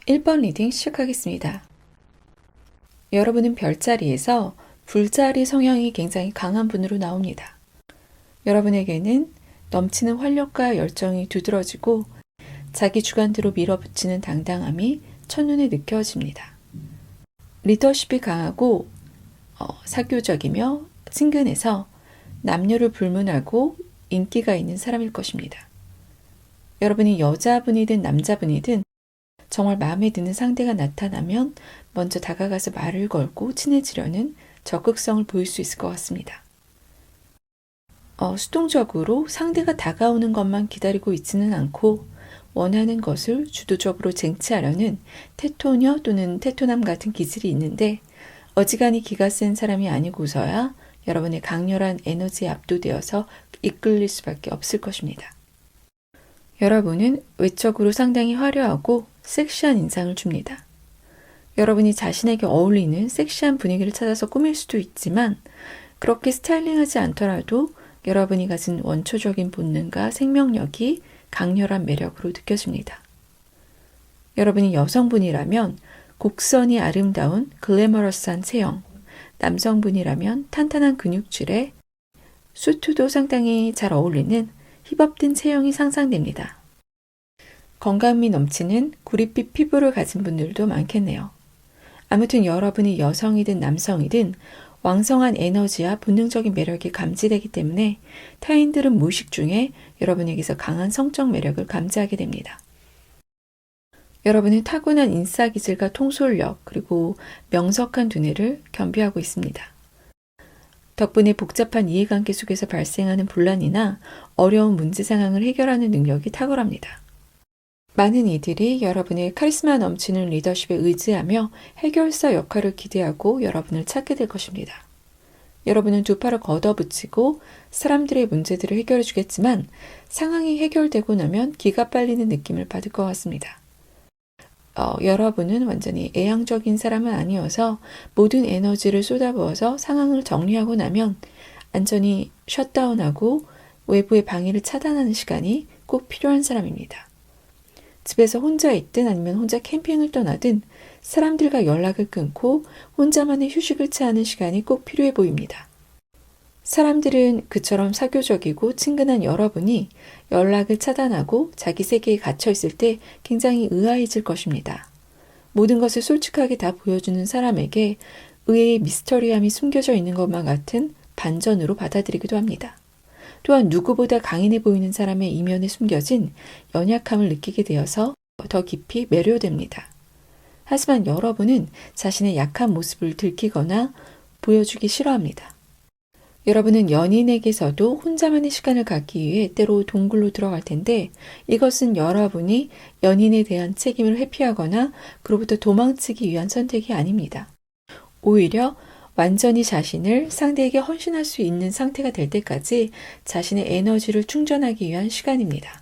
1번 리딩 시작하겠습니다. 여러분은 별자리에서 불자리 성향이 굉장히 강한 분으로 나옵니다. 여러분에게는 넘치는 활력과 열정이 두드러지고 자기 주관대로 밀어붙이는 당당함이 첫눈에 느껴집니다. 리더십이 강하고 사교적이며 친근해서 남녀를 불문하고 인기가 있는 사람일 것입니다. 여러분이 여자분이든 남자분이든 정말 마음에 드는 상대가 나타나면 먼저 다가가서 말을 걸고 친해지려는 적극성을 보일 수 있을 것 같습니다. 수동적으로 상대가 다가오는 것만 기다리고 있지는 않고 원하는 것을 주도적으로 쟁취하려는 테토녀 또는 테토남 같은 기질이 있는데 어지간히 기가 센 사람이 아니고서야 여러분의 강렬한 에너지에 압도되어서 이끌릴 수밖에 없을 것입니다. 여러분은 외적으로 상당히 화려하고 섹시한 인상을 줍니다. 여러분이 자신에게 어울리는 섹시한 분위기를 찾아서 꾸밀 수도 있지만 그렇게 스타일링하지 않더라도 여러분이 가진 원초적인 본능과 생명력이 강렬한 매력으로 느껴집니다. 여러분이 여성분이라면 곡선이 아름다운 글래머러스한 체형, 남성분이라면 탄탄한 근육질에 수트도 상당히 잘 어울리는 힙업된 체형이 상상됩니다. 건강미 넘치는 구릿빛 피부를 가진 분들도 많겠네요. 아무튼 여러분이 여성이든 남성이든 왕성한 에너지와 본능적인 매력이 감지되기 때문에 타인들은 무의식 중에 여러분에게서 강한 성적 매력을 감지하게 됩니다. 여러분은 타고난 인싸기질과 통솔력 그리고 명석한 두뇌를 겸비하고 있습니다. 덕분에 복잡한 이해관계 속에서 발생하는 분란이나 어려운 문제 상황을 해결하는 능력이 탁월합니다. 많은 이들이 여러분의 카리스마 넘치는 리더십에 의지하며 해결사 역할을 기대하고 여러분을 찾게 될 것입니다. 여러분은 두 팔을 걷어붙이고 사람들의 문제들을 해결해 주겠지만 상황이 해결되고 나면 기가 빨리는 느낌을 받을 것 같습니다. 여러분은 완전히 애양적인 사람은 아니어서 모든 에너지를 쏟아부어서 상황을 정리하고 나면 안전히 셧다운하고 외부의 방해를 차단하는 시간이 꼭 필요한 사람입니다. 집에서 혼자 있든 아니면 혼자 캠핑을 떠나든 사람들과 연락을 끊고 혼자만의 휴식을 취하는 시간이 꼭 필요해 보입니다. 사람들은 그처럼 사교적이고 친근한 여러분이 연락을 차단하고 자기 세계에 갇혀 있을 때 굉장히 의아해질 것입니다. 모든 것을 솔직하게 다 보여주는 사람에게 의외의 미스터리함이 숨겨져 있는 것만 같은 반전으로 받아들이기도 합니다. 또한 누구보다 강인해 보이는 사람의 이면에 숨겨진 연약함을 느끼게 되어서 더 깊이 매료됩니다. 하지만 여러분은 자신의 약한 모습을 들키거나 보여주기 싫어합니다. 여러분은 연인에게서도 혼자만의 시간을 갖기 위해 때로 동굴로 들어갈 텐데 이것은 여러분이 연인에 대한 책임을 회피하거나 그로부터 도망치기 위한 선택이 아닙니다. 오히려 완전히 자신을 상대에게 헌신할 수 있는 상태가 될 때까지 자신의 에너지를 충전하기 위한 시간입니다.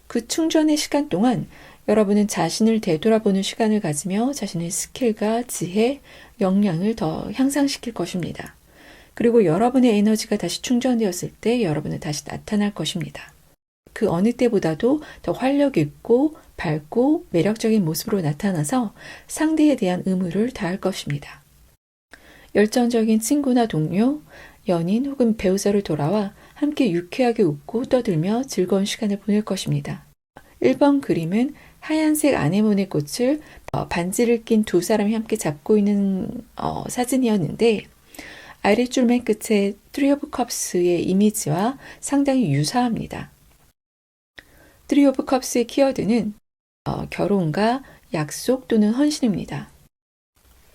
그 충전의 시간 동안 여러분은 자신을 되돌아보는 시간을 가지며 자신의 스킬과 지혜, 역량을 더 향상시킬 것입니다. 그리고 여러분의 에너지가 다시 충전되었을 때 여러분은 다시 나타날 것입니다. 그 어느 때보다도 더 활력 있고 밝고 매력적인 모습으로 나타나서 상대에 대한 의무를 다할 것입니다. 열정적인 친구나 동료, 연인 혹은 배우자를 돌아와 함께 유쾌하게 웃고 떠들며 즐거운 시간을 보낼 것입니다. 1번 그림은 하얀색 아네모네 꽃을 반지를 낀 두 사람이 함께 잡고 있는 사진이었는데 아랫줄 맨 끝에 트리 오브 컵스의 이미지와 상당히 유사합니다. 트리 오브 컵스의 키워드는 결혼과 약속 또는 헌신입니다.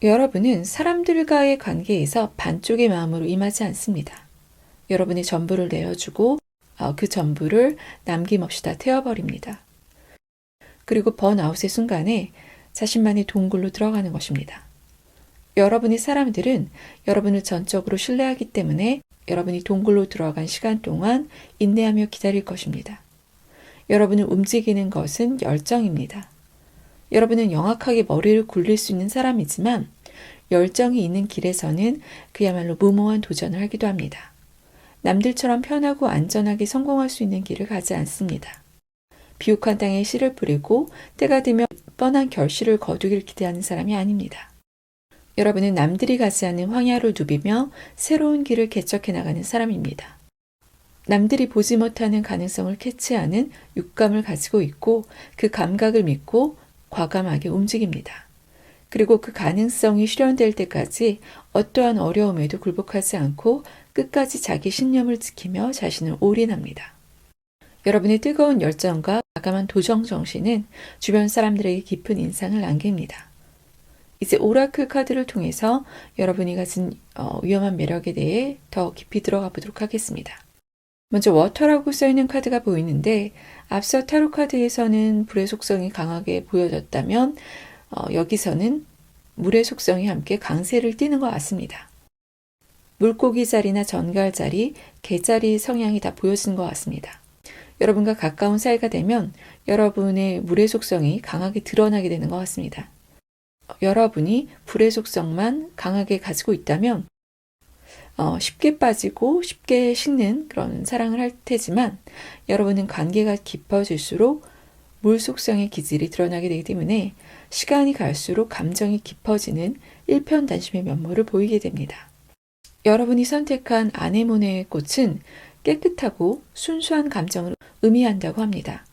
여러분은 사람들과의 관계에서 반쪽의 마음으로 임하지 않습니다. 여러분의 전부를 내어주고 그 전부를 남김없이 다 태워버립니다. 그리고 번아웃의 순간에 자신만의 동굴로 들어가는 것입니다. 여러분의 사람들은 여러분을 전적으로 신뢰하기 때문에 여러분이 동굴로 들어간 시간 동안 인내하며 기다릴 것입니다. 여러분을 움직이는 것은 열정입니다. 여러분은 영악하게 머리를 굴릴 수 있는 사람이지만 열정이 있는 길에서는 그야말로 무모한 도전을 하기도 합니다. 남들처럼 편하고 안전하게 성공할 수 있는 길을 가지 않습니다. 비옥한 땅에 씨를 뿌리고 때가 되면 뻔한 결실을 거두길 기대하는 사람이 아닙니다. 여러분은 남들이 가지 않는 황야로 누비며 새로운 길을 개척해 나가는 사람입니다. 남들이 보지 못하는 가능성을 캐치하는 육감을 가지고 있고 그 감각을 믿고 과감하게 움직입니다. 그리고 그 가능성이 실현될 때까지 어떠한 어려움에도 굴복하지 않고 끝까지 자기 신념을 지키며 자신을 올인합니다. 여러분의 뜨거운 열정과 과감한 도전 정신은 주변 사람들에게 깊은 인상을 남깁니다. 이제 오라클 카드를 통해서 여러분이 가진 위험한 매력에 대해 더 깊이 들어가 보도록 하겠습니다. 먼저 워터라고 써있는 카드가 보이는데 앞서 타로 카드에서는 불의 속성이 강하게 보여졌다면 여기서는 물의 속성이 함께 강세를 띠는 것 같습니다. 물고기 자리나 전갈 자리, 개 자리 성향이 다 보여지는 것 같습니다. 여러분과 가까운 사이가 되면 여러분의 물의 속성이 강하게 드러나게 되는 것 같습니다. 여러분이 불의 속성만 강하게 가지고 있다면 쉽게 빠지고 쉽게 식는 그런 사랑을 할 테지만 여러분은 관계가 깊어질수록 물 속성의 기질이 드러나게 되기 때문에 시간이 갈수록 감정이 깊어지는 일편단심의 면모를 보이게 됩니다. 여러분이 선택한 아네모네의 꽃은 깨끗하고 순수한 감정을 의미한다고 합니다.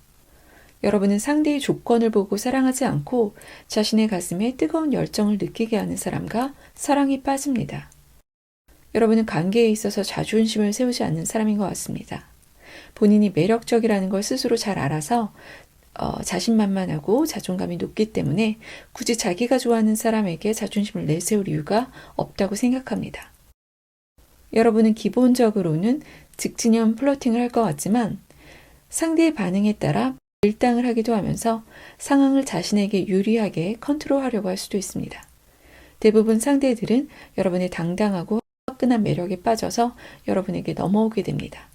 여러분은 상대의 조건을 보고 사랑하지 않고 자신의 가슴에 뜨거운 열정을 느끼게 하는 사람과 사랑에 빠집니다. 여러분은 관계에 있어서 자존심을 세우지 않는 사람인 것 같습니다. 본인이 매력적이라는 걸 스스로 잘 알아서 자신만만하고 자존감이 높기 때문에 굳이 자기가 좋아하는 사람에게 자존심을 내세울 이유가 없다고 생각합니다. 여러분은 기본적으로는 직진형 플러팅을 할 것 같지만 상대의 반응에 따라 밀당을 하기도 하면서 상황을 자신에게 유리하게 컨트롤하려고 할 수도 있습니다. 대부분 상대들은 여러분의 당당하고 화끈한 매력에 빠져서 여러분에게 넘어오게 됩니다.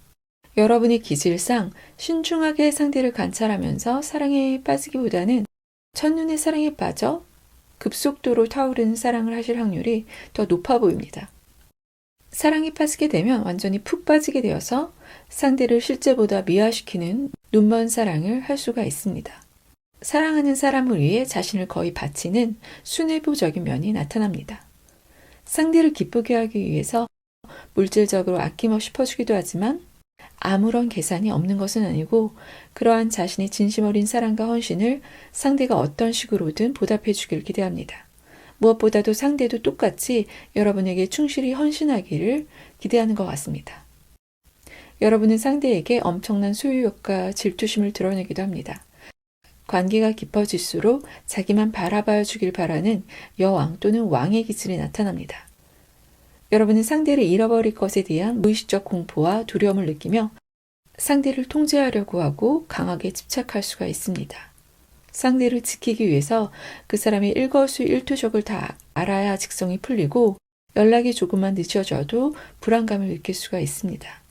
여러분의 기질상 신중하게 상대를 관찰하면서 사랑에 빠지기보다는 첫눈에 사랑에 빠져 급속도로 타오르는 사랑을 하실 확률이 더 높아 보입니다. 사랑에 빠지게 되면 완전히 푹 빠지게 되어서 상대를 실제보다 미화시키는 눈먼 사랑을 할 수가 있습니다. 사랑하는 사람을 위해 자신을 거의 바치는 순애보적인 면이 나타납니다. 상대를 기쁘게 하기 위해서 물질적으로 아낌없이 퍼주기도 하지만 아무런 계산이 없는 것은 아니고 그러한 자신의 진심 어린 사랑과 헌신을 상대가 어떤 식으로든 보답해 주길 기대합니다. 무엇보다도 상대도 똑같이 여러분에게 충실히 헌신하기를 기대하는 것 같습니다. 여러분은 상대에게 엄청난 소유욕과 질투심을 드러내기도 합니다. 관계가 깊어질수록 자기만 바라봐 주길 바라는 여왕 또는 왕의 기질이 나타납니다. 여러분은 상대를 잃어버릴 것에 대한 무의식적 공포와 두려움을 느끼며 상대를 통제하려고 하고 강하게 집착할 수가 있습니다. 상대를 지키기 위해서 그 사람의 일거수일투족을 다 알아야 직성이 풀리고 연락이 조금만 늦어져도 불안감을 느낄 수가 있습니다.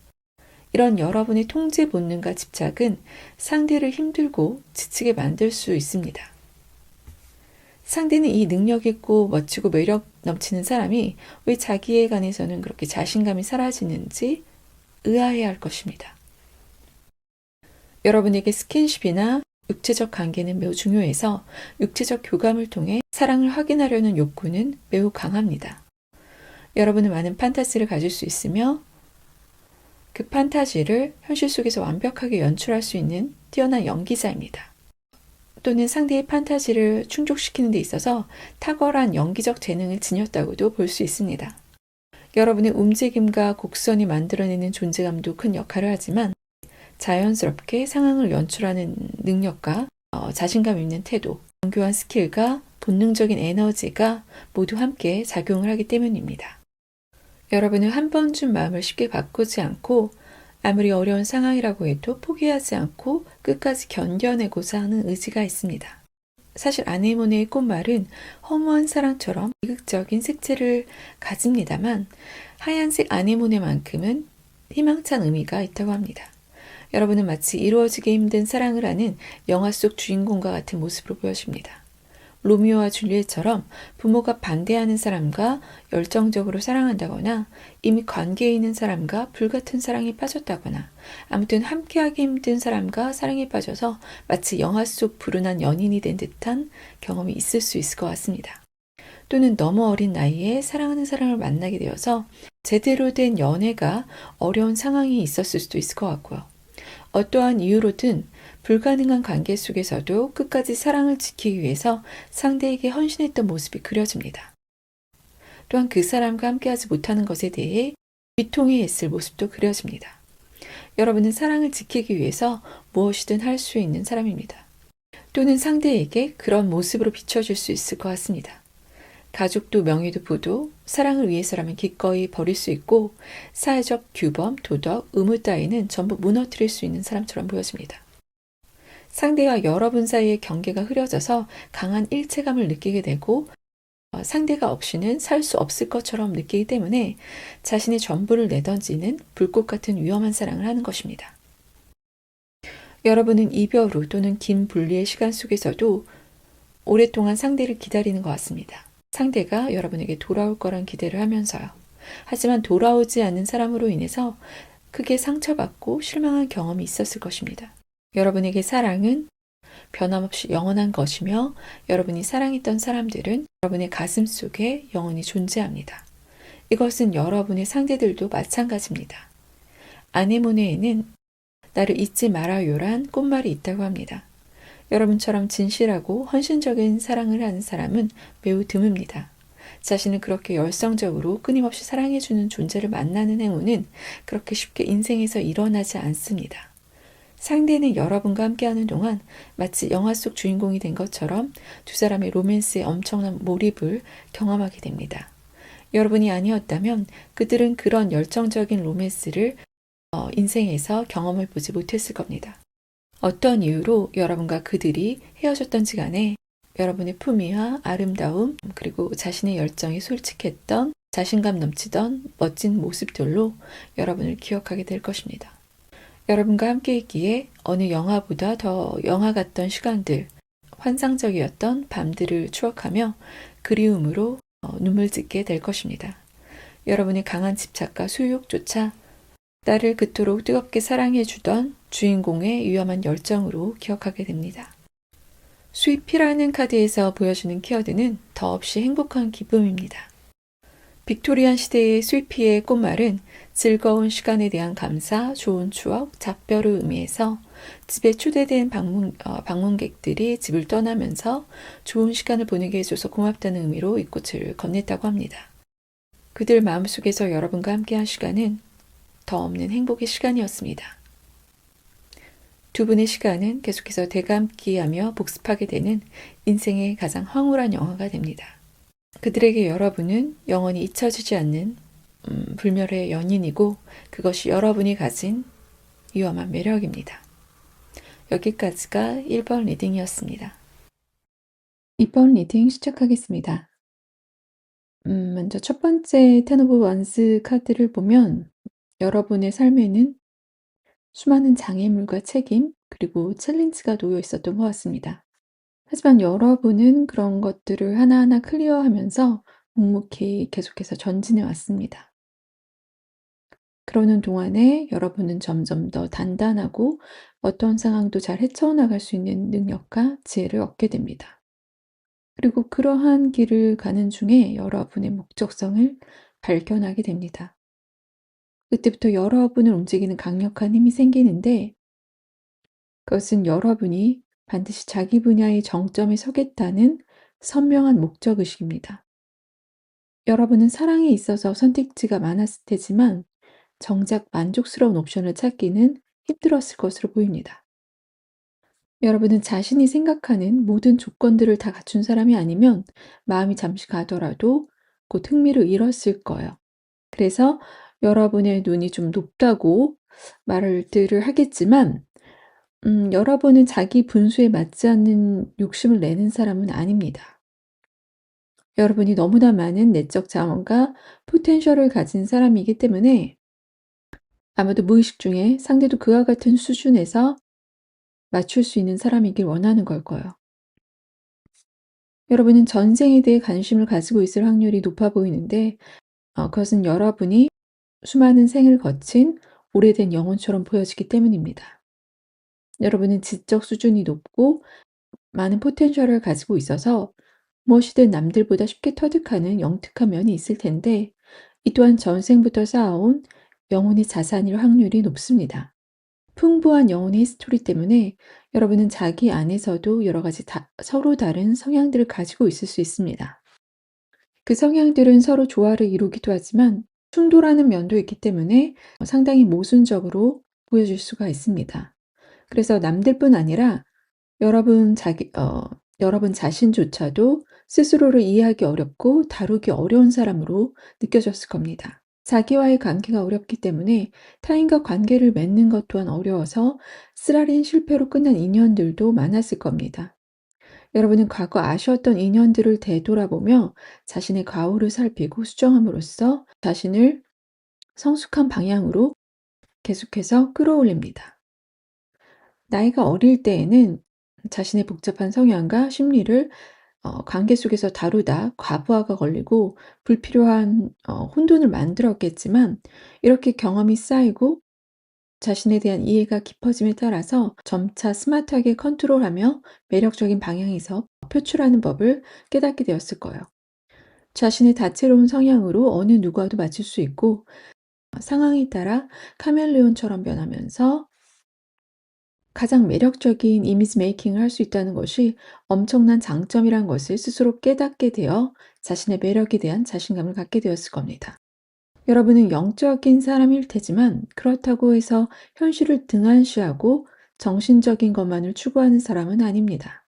이런 여러분의 통제 본능과 집착은 상대를 힘들고 지치게 만들 수 있습니다. 상대는 이 능력 있고 멋지고 매력 넘치는 사람이 왜 자기에 관해서는 그렇게 자신감이 사라지는지 의아해야 할 것입니다. 여러분에게 스킨십이나 육체적 관계는 매우 중요해서 육체적 교감을 통해 사랑을 확인하려는 욕구는 매우 강합니다. 여러분은 많은 판타지를 가질 수 있으며 그 판타지를 현실 속에서 완벽하게 연출할 수 있는 뛰어난 연기자입니다. 또는 상대의 판타지를 충족시키는 데 있어서 탁월한 연기적 재능을 지녔다고도 볼 수 있습니다. 여러분의 움직임과 곡선이 만들어내는 존재감도 큰 역할을 하지만 자연스럽게 상황을 연출하는 능력과 자신감 있는 태도, 정교한 스킬과 본능적인 에너지가 모두 함께 작용을 하기 때문입니다. 여러분은 한 번 준 마음을 쉽게 바꾸지 않고 아무리 어려운 상황이라고 해도 포기하지 않고 끝까지 견뎌내고자 하는 의지가 있습니다. 사실 아네모네의 꽃말은 허무한 사랑처럼 비극적인 색채를 가집니다만 하얀색 아네모네만큼은 희망찬 의미가 있다고 합니다. 여러분은 마치 이루어지기 힘든 사랑을 하는 영화 속 주인공과 같은 모습으로 보여집니다. 로미오와 줄리엣처럼 부모가 반대하는 사람과 열정적으로 사랑한다거나 이미 관계에 있는 사람과 불같은 사랑에 빠졌다거나 아무튼 함께하기 힘든 사람과 사랑에 빠져서 마치 영화 속 불운한 연인이 된 듯한 경험이 있을 수 있을 것 같습니다. 또는 너무 어린 나이에 사랑하는 사람을 만나게 되어서 제대로 된 연애가 어려운 상황이 있었을 수도 있을 것 같고요. 어떠한 이유로든 불가능한 관계 속에서도 끝까지 사랑을 지키기 위해서 상대에게 헌신했던 모습이 그려집니다. 또한 그 사람과 함께하지 못하는 것에 대해 비통해했을 모습도 그려집니다. 여러분은 사랑을 지키기 위해서 무엇이든 할 수 있는 사람입니다. 또는 상대에게 그런 모습으로 비춰줄 수 있을 것 같습니다. 가족도 명예도 부도 사랑을 위해서라면 기꺼이 버릴 수 있고 사회적 규범, 도덕, 의무 따위는 전부 무너뜨릴 수 있는 사람처럼 보여집니다. 상대와 여러분 사이의 경계가 흐려져서 강한 일체감을 느끼게 되고 상대가 없이는 살 수 없을 것처럼 느끼기 때문에 자신의 전부를 내던지는 불꽃 같은 위험한 사랑을 하는 것입니다. 여러분은 이별 후 또는 긴 분리의 시간 속에서도 오랫동안 상대를 기다리는 것 같습니다. 상대가 여러분에게 돌아올 거란 기대를 하면서요. 하지만 돌아오지 않는 사람으로 인해서 크게 상처받고 실망한 경험이 있었을 것입니다. 여러분에게 사랑은 변함없이 영원한 것이며 여러분이 사랑했던 사람들은 여러분의 가슴 속에 영원히 존재합니다. 이것은 여러분의 상대들도 마찬가지입니다. 아네모네에는 나를 잊지 말아요란 꽃말이 있다고 합니다. 여러분처럼 진실하고 헌신적인 사랑을 하는 사람은 매우 드뭅니다. 자신을 그렇게 열성적으로 끊임없이 사랑해주는 존재를 만나는 행운은 그렇게 쉽게 인생에서 일어나지 않습니다. 상대는 여러분과 함께하는 동안 마치 영화 속 주인공이 된 것처럼 두 사람의 로맨스에 엄청난 몰입을 경험하게 됩니다. 여러분이 아니었다면 그들은 그런 열정적인 로맨스를 인생에서 경험을 보지 못했을 겁니다. 어떤 이유로 여러분과 그들이 헤어졌던지 간에 여러분의 품위와 아름다움 그리고 자신의 열정이 솔직했던 자신감 넘치던 멋진 모습들로 여러분을 기억하게 될 것입니다. 여러분과 함께 있기에 어느 영화보다 더 영화 같던 시간들, 환상적이었던 밤들을 추억하며 그리움으로 눈물 짓게 될 것입니다. 여러분의 강한 집착과 수욕조차 나를 그토록 뜨겁게 사랑해주던 주인공의 위험한 열정으로 기억하게 됩니다. 스위피라는 카드에서 보여주는 키워드는 더없이 행복한 기쁨입니다. 빅토리안 시대의 스위피의 꽃말은 즐거운 시간에 대한 감사, 좋은 추억, 작별을 의미해서 집에 초대된 방문객들이 집을 떠나면서 좋은 시간을 보내게 해줘서 고맙다는 의미로 이 꽃을 건넸다고 합니다. 그들 마음속에서 여러분과 함께한 시간은 더 없는 행복의 시간이었습니다. 두 분의 시간은 계속해서 되감기하며 복습하게 되는 인생의 가장 황홀한 영화가 됩니다. 그들에게 여러분은 영원히 잊혀지지 않는 불멸의 연인이고 그것이 여러분이 가진 위험한 매력입니다. 여기까지가 1번 리딩이었습니다. 2번 리딩 시작하겠습니다. 먼저 첫 번째 텐 오브 원스 카드를 보면 여러분의 삶에는 수많은 장애물과 책임 그리고 챌린지가 놓여 있었던 것 같습니다. 하지만 여러분은 그런 것들을 하나하나 클리어하면서 묵묵히 계속해서 전진해 왔습니다. 그러는 동안에 여러분은 점점 더 단단하고 어떤 상황도 잘 헤쳐나갈 수 있는 능력과 지혜를 얻게 됩니다. 그리고 그러한 길을 가는 중에 여러분의 목적성을 발견하게 됩니다. 그때부터 여러분을 움직이는 강력한 힘이 생기는데 그것은 여러분이 반드시 자기 분야의 정점에 서겠다는 선명한 목적의식입니다. 여러분은 사랑에 있어서 선택지가 많았을 테지만 정작 만족스러운 옵션을 찾기는 힘들었을 것으로 보입니다. 여러분은 자신이 생각하는 모든 조건들을 다 갖춘 사람이 아니면 마음이 잠시 가더라도 곧 흥미를 잃었을 거예요. 그래서 여러분의 눈이 좀 높다고 말들을 하겠지만 여러분은 자기 분수에 맞지 않는 욕심을 내는 사람은 아닙니다. 여러분이 너무나 많은 내적 자원과 포텐셜을 가진 사람이기 때문에 아마도 무의식 중에 상대도 그와 같은 수준에서 맞출 수 있는 사람이길 원하는 걸 거예요. 여러분은 전생에 대해 관심을 가지고 있을 확률이 높아 보이는데, 그것은 여러분이 수많은 생을 거친 오래된 영혼처럼 보여지기 때문입니다. 여러분은 지적 수준이 높고 많은 포텐셜을 가지고 있어서 무엇이든 남들보다 쉽게 터득하는 영특한 면이 있을 텐데, 이 또한 전생부터 쌓아온 영혼의 자산일 확률이 높습니다. 풍부한 영혼의 히스토리 때문에 여러분은 자기 안에서도 여러 가지 서로 다른 성향들을 가지고 있을 수 있습니다. 그 성향들은 서로 조화를 이루기도 하지만 충돌하는 면도 있기 때문에 상당히 모순적으로 보여질 수가 있습니다. 그래서 남들뿐 아니라 여러분 자신조차도 스스로를 이해하기 어렵고 다루기 어려운 사람으로 느껴졌을 겁니다. 자기와의 관계가 어렵기 때문에 타인과 관계를 맺는 것 또한 어려워서 쓰라린 실패로 끝난 인연들도 많았을 겁니다. 여러분은 과거 아쉬웠던 인연들을 되돌아보며 자신의 과오를 살피고 수정함으로써 자신을 성숙한 방향으로 계속해서 끌어올립니다. 나이가 어릴 때에는 자신의 복잡한 성향과 심리를 관계 속에서 다루다 과부하가 걸리고 불필요한 혼돈을 만들었겠지만, 이렇게 경험이 쌓이고 자신에 대한 이해가 깊어짐에 따라서 점차 스마트하게 컨트롤하며 매력적인 방향에서 표출하는 법을 깨닫게 되었을 거예요. 자신의 다채로운 성향으로 어느 누구와도 맞출 수 있고, 상황에 따라 카멜레온처럼 변하면서 가장 매력적인 이미지 메이킹을 할 수 있다는 것이 엄청난 장점이란 것을 스스로 깨닫게 되어 자신의 매력에 대한 자신감을 갖게 되었을 겁니다. 여러분은 영적인 사람일 테지만 그렇다고 해서 현실을 등한시하고 정신적인 것만을 추구하는 사람은 아닙니다.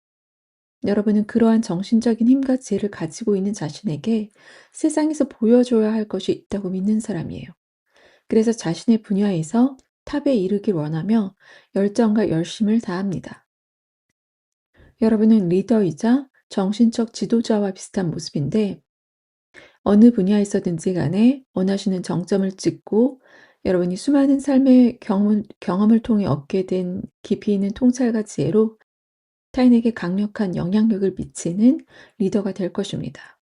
여러분은 그러한 정신적인 힘과 지혜를 가지고 있는 자신에게 세상에서 보여줘야 할 것이 있다고 믿는 사람이에요. 그래서 자신의 분야에서 탑에 이르길 원하며 열정과 열심을 다합니다. 여러분은 리더이자 정신적 지도자와 비슷한 모습인데, 어느 분야에서든지 간에 원하시는 정점을 찍고 여러분이 수많은 삶의 경험을 통해 얻게 된 깊이 있는 통찰과 지혜로 타인에게 강력한 영향력을 미치는 리더가 될 것입니다.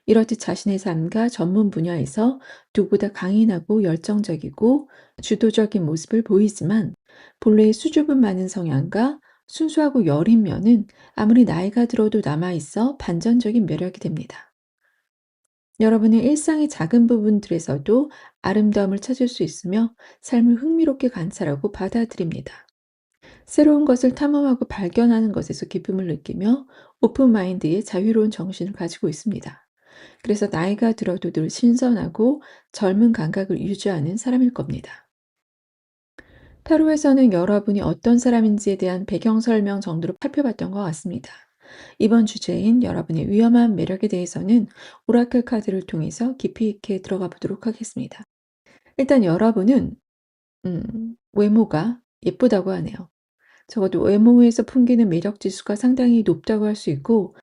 이렇듯 자신의 삶과 전문 분야에서 누구보다 강인하고 열정적이고 주도적인 모습을 보이지만, 본래의 수줍음 많은 성향과 순수하고 여린 면은 아무리 나이가 들어도 남아있어 반전적인 매력이 됩니다. 여러분은 일상의 작은 부분들에서도 아름다움을 찾을 수 있으며 삶을 흥미롭게 관찰하고 받아들입니다. 새로운 것을 탐험하고 발견하는 것에서 기쁨을 느끼며 오픈 마인드의 자유로운 정신을 가지고 있습니다. 그래서 나이가 들어도 늘 신선하고 젊은 감각을 유지하는 사람일 겁니다. 타로에서는 여러분이 어떤 사람인지에 대한 배경 설명 정도로 살펴봤던 것 같습니다. 이번 주제인 여러분의 위험한 매력에 대해서는 오라클 카드를 통해서 깊이 있게 들어가 보도록 하겠습니다. 일단 여러분은 외모가 예쁘다고 하네요. 적어도 외모에서 풍기는 매력 지수가 상당히 높다고 할 수 있고,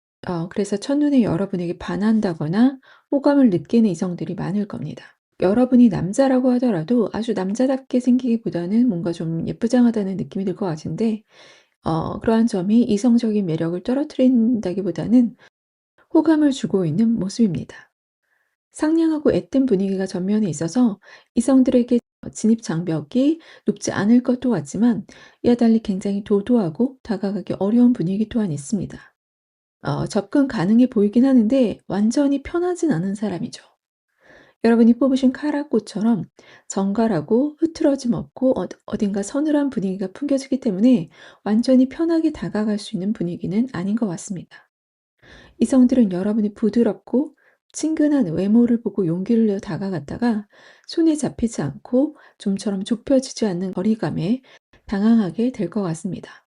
그래서 첫눈에 여러분에게 반한다거나 호감을 느끼는 이성들이 많을 겁니다. 여러분이 남자라고 하더라도 아주 남자답게 생기기보다는 뭔가 좀 예쁘장하다는 느낌이 들 것 같은데, 그러한 점이 이성적인 매력을 떨어뜨린다기보다는 호감을 주고 있는 모습입니다. 상냥하고 앳된 분위기가 전면에 있어서 이성들에게 진입 장벽이 높지 않을 것도 같지만, 이와 달리 굉장히 도도하고 다가가기 어려운 분위기 또한 있습니다. 접근 가능해 보이긴 하는데 완전히 편하진 않은 사람이죠. 여러분이 뽑으신 카라꽃처럼 정갈하고 흐트러짐 없고 어딘가 서늘한 분위기가 풍겨지기 때문에 완전히 편하게 다가갈 수 있는 분위기는 아닌 것 같습니다. 이성들은 여러분이 부드럽고 친근한 외모를 보고 용기를 내어 다가갔다가 손에 잡히지 않고 좀처럼 좁혀지지 않는 거리감에 당황하게 될 것 같습니다.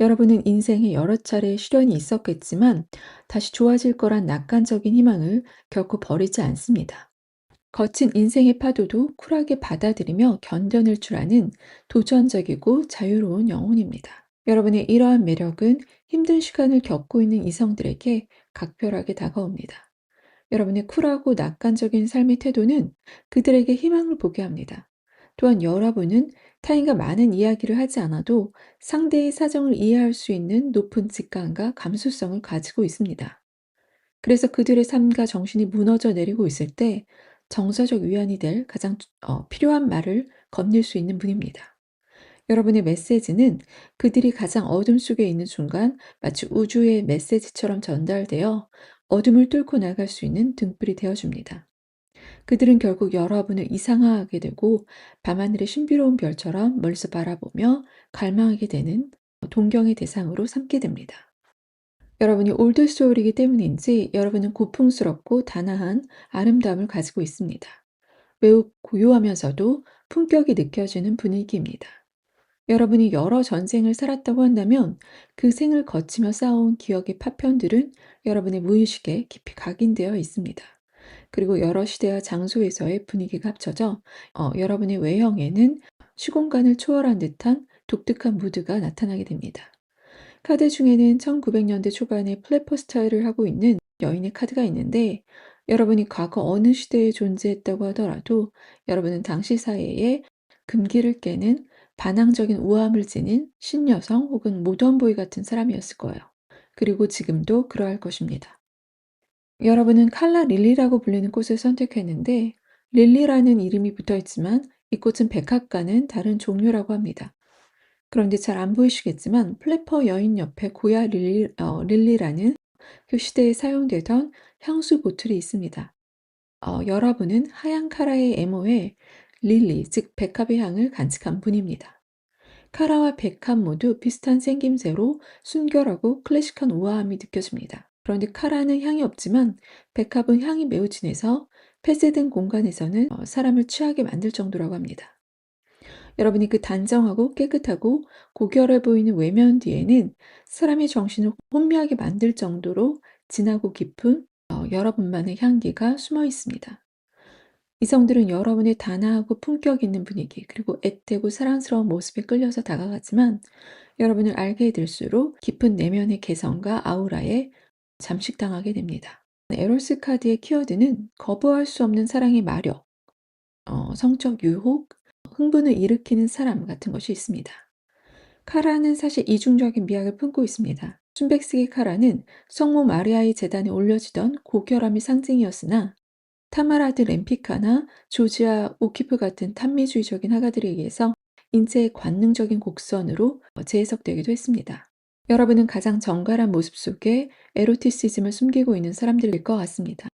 여러분은 인생에 여러 차례 시련이 있었겠지만 다시 좋아질 거란 낙관적인 희망을 결코 버리지 않습니다. 거친 인생의 파도도 쿨하게 받아들이며 견뎌낼 줄 아는 도전적이고 자유로운 영혼입니다. 여러분의 이러한 매력은 힘든 시간을 겪고 있는 이성들에게 각별하게 다가옵니다. 여러분의 쿨하고 낙관적인 삶의 태도는 그들에게 희망을 보게 합니다. 또한 여러분은 타인과 많은 이야기를 하지 않아도 상대의 사정을 이해할 수 있는 높은 직감과 감수성을 가지고 있습니다. 그래서 그들의 삶과 정신이 무너져 내리고 있을 때 정서적 위안이 될 가장 필요한 말을 건넬 수 있는 분입니다. 여러분의 메시지는 그들이 가장 어둠 속에 있는 순간 마치 우주의 메시지처럼 전달되어 어둠을 뚫고 나갈 수 있는 등불이 되어줍니다. 그들은 결국 여러분을 이상하게 되고 밤하늘의 신비로운 별처럼 멀리서 바라보며 갈망하게 되는 동경의 대상으로 삼게 됩니다. 여러분이 올드 소울이기 때문인지 여러분은 고풍스럽고 단아한 아름다움을 가지고 있습니다. 매우 고요하면서도 품격이 느껴지는 분위기입니다. 여러분이 여러 전생을 살았다고 한다면 그 생을 거치며 쌓아온 기억의 파편들은 여러분의 무의식에 깊이 각인되어 있습니다. 그리고 여러 시대와 장소에서의 분위기가 합쳐져 여러분의 외형에는 시공간을 초월한 듯한 독특한 무드가 나타나게 됩니다. 카드 중에는 1900년대 초반에 플래퍼 스타일을 하고 있는 여인의 카드가 있는데 여러분이 과거 어느 시대에 존재했다고 하더라도 여러분은 당시 사회에 금기를 깨는 반항적인 우아함을 지닌 신여성 혹은 모던보이 같은 사람이었을 거예요. 그리고 지금도 그러할 것입니다. 여러분은 칼라 릴리라고 불리는 꽃을 선택했는데 릴리라는 이름이 붙어 있지만 이 꽃은 백합과는 다른 종류라고 합니다. 그런데 잘 안 보이시겠지만 플래퍼 여인 옆에 고야 릴리라는 그 시대에 사용되던 향수 보틀이 있습니다. 여러분은 하얀 카라의 에모에 릴리, 즉 백합의 향을 간직한 분입니다. 카라와 백합 모두 비슷한 생김새로 순결하고 클래식한 우아함이 느껴집니다. 그런데 카라는 향이 없지만 백합은 향이 매우 진해서 폐쇄된 공간에서는 사람을 취하게 만들 정도라고 합니다. 여러분이 그 단정하고 깨끗하고 고결해 보이는 외면 뒤에는 사람의 정신을 혼미하게 만들 정도로 진하고 깊은 여러분만의 향기가 숨어 있습니다. 이성들은 여러분의 단아하고 품격 있는 분위기, 그리고 애태고 사랑스러운 모습에 끌려서 다가가지만 여러분을 알게 될수록 깊은 내면의 개성과 아우라에 잠식당하게 됩니다. 에로스 카드의 키워드는 거부할 수 없는 사랑의 마력, 성적 유혹, 흥분을 일으키는 사람 같은 것이 있습니다. 카라는 사실 이중적인 미학을 품고 있습니다. 순백색의 카라는 성모 마리아의 제단에 올려지던 고결함의 상징이었으나 타마라드 램피카나 조지아 오키프 같은 탄미주의적인 화가들에 의해서 인체의 관능적인 곡선으로 재해석되기도 했습니다. 여러분은 가장 정갈한 모습 속에 에로티시즘을 숨기고 있는 사람들일 것 같습니다.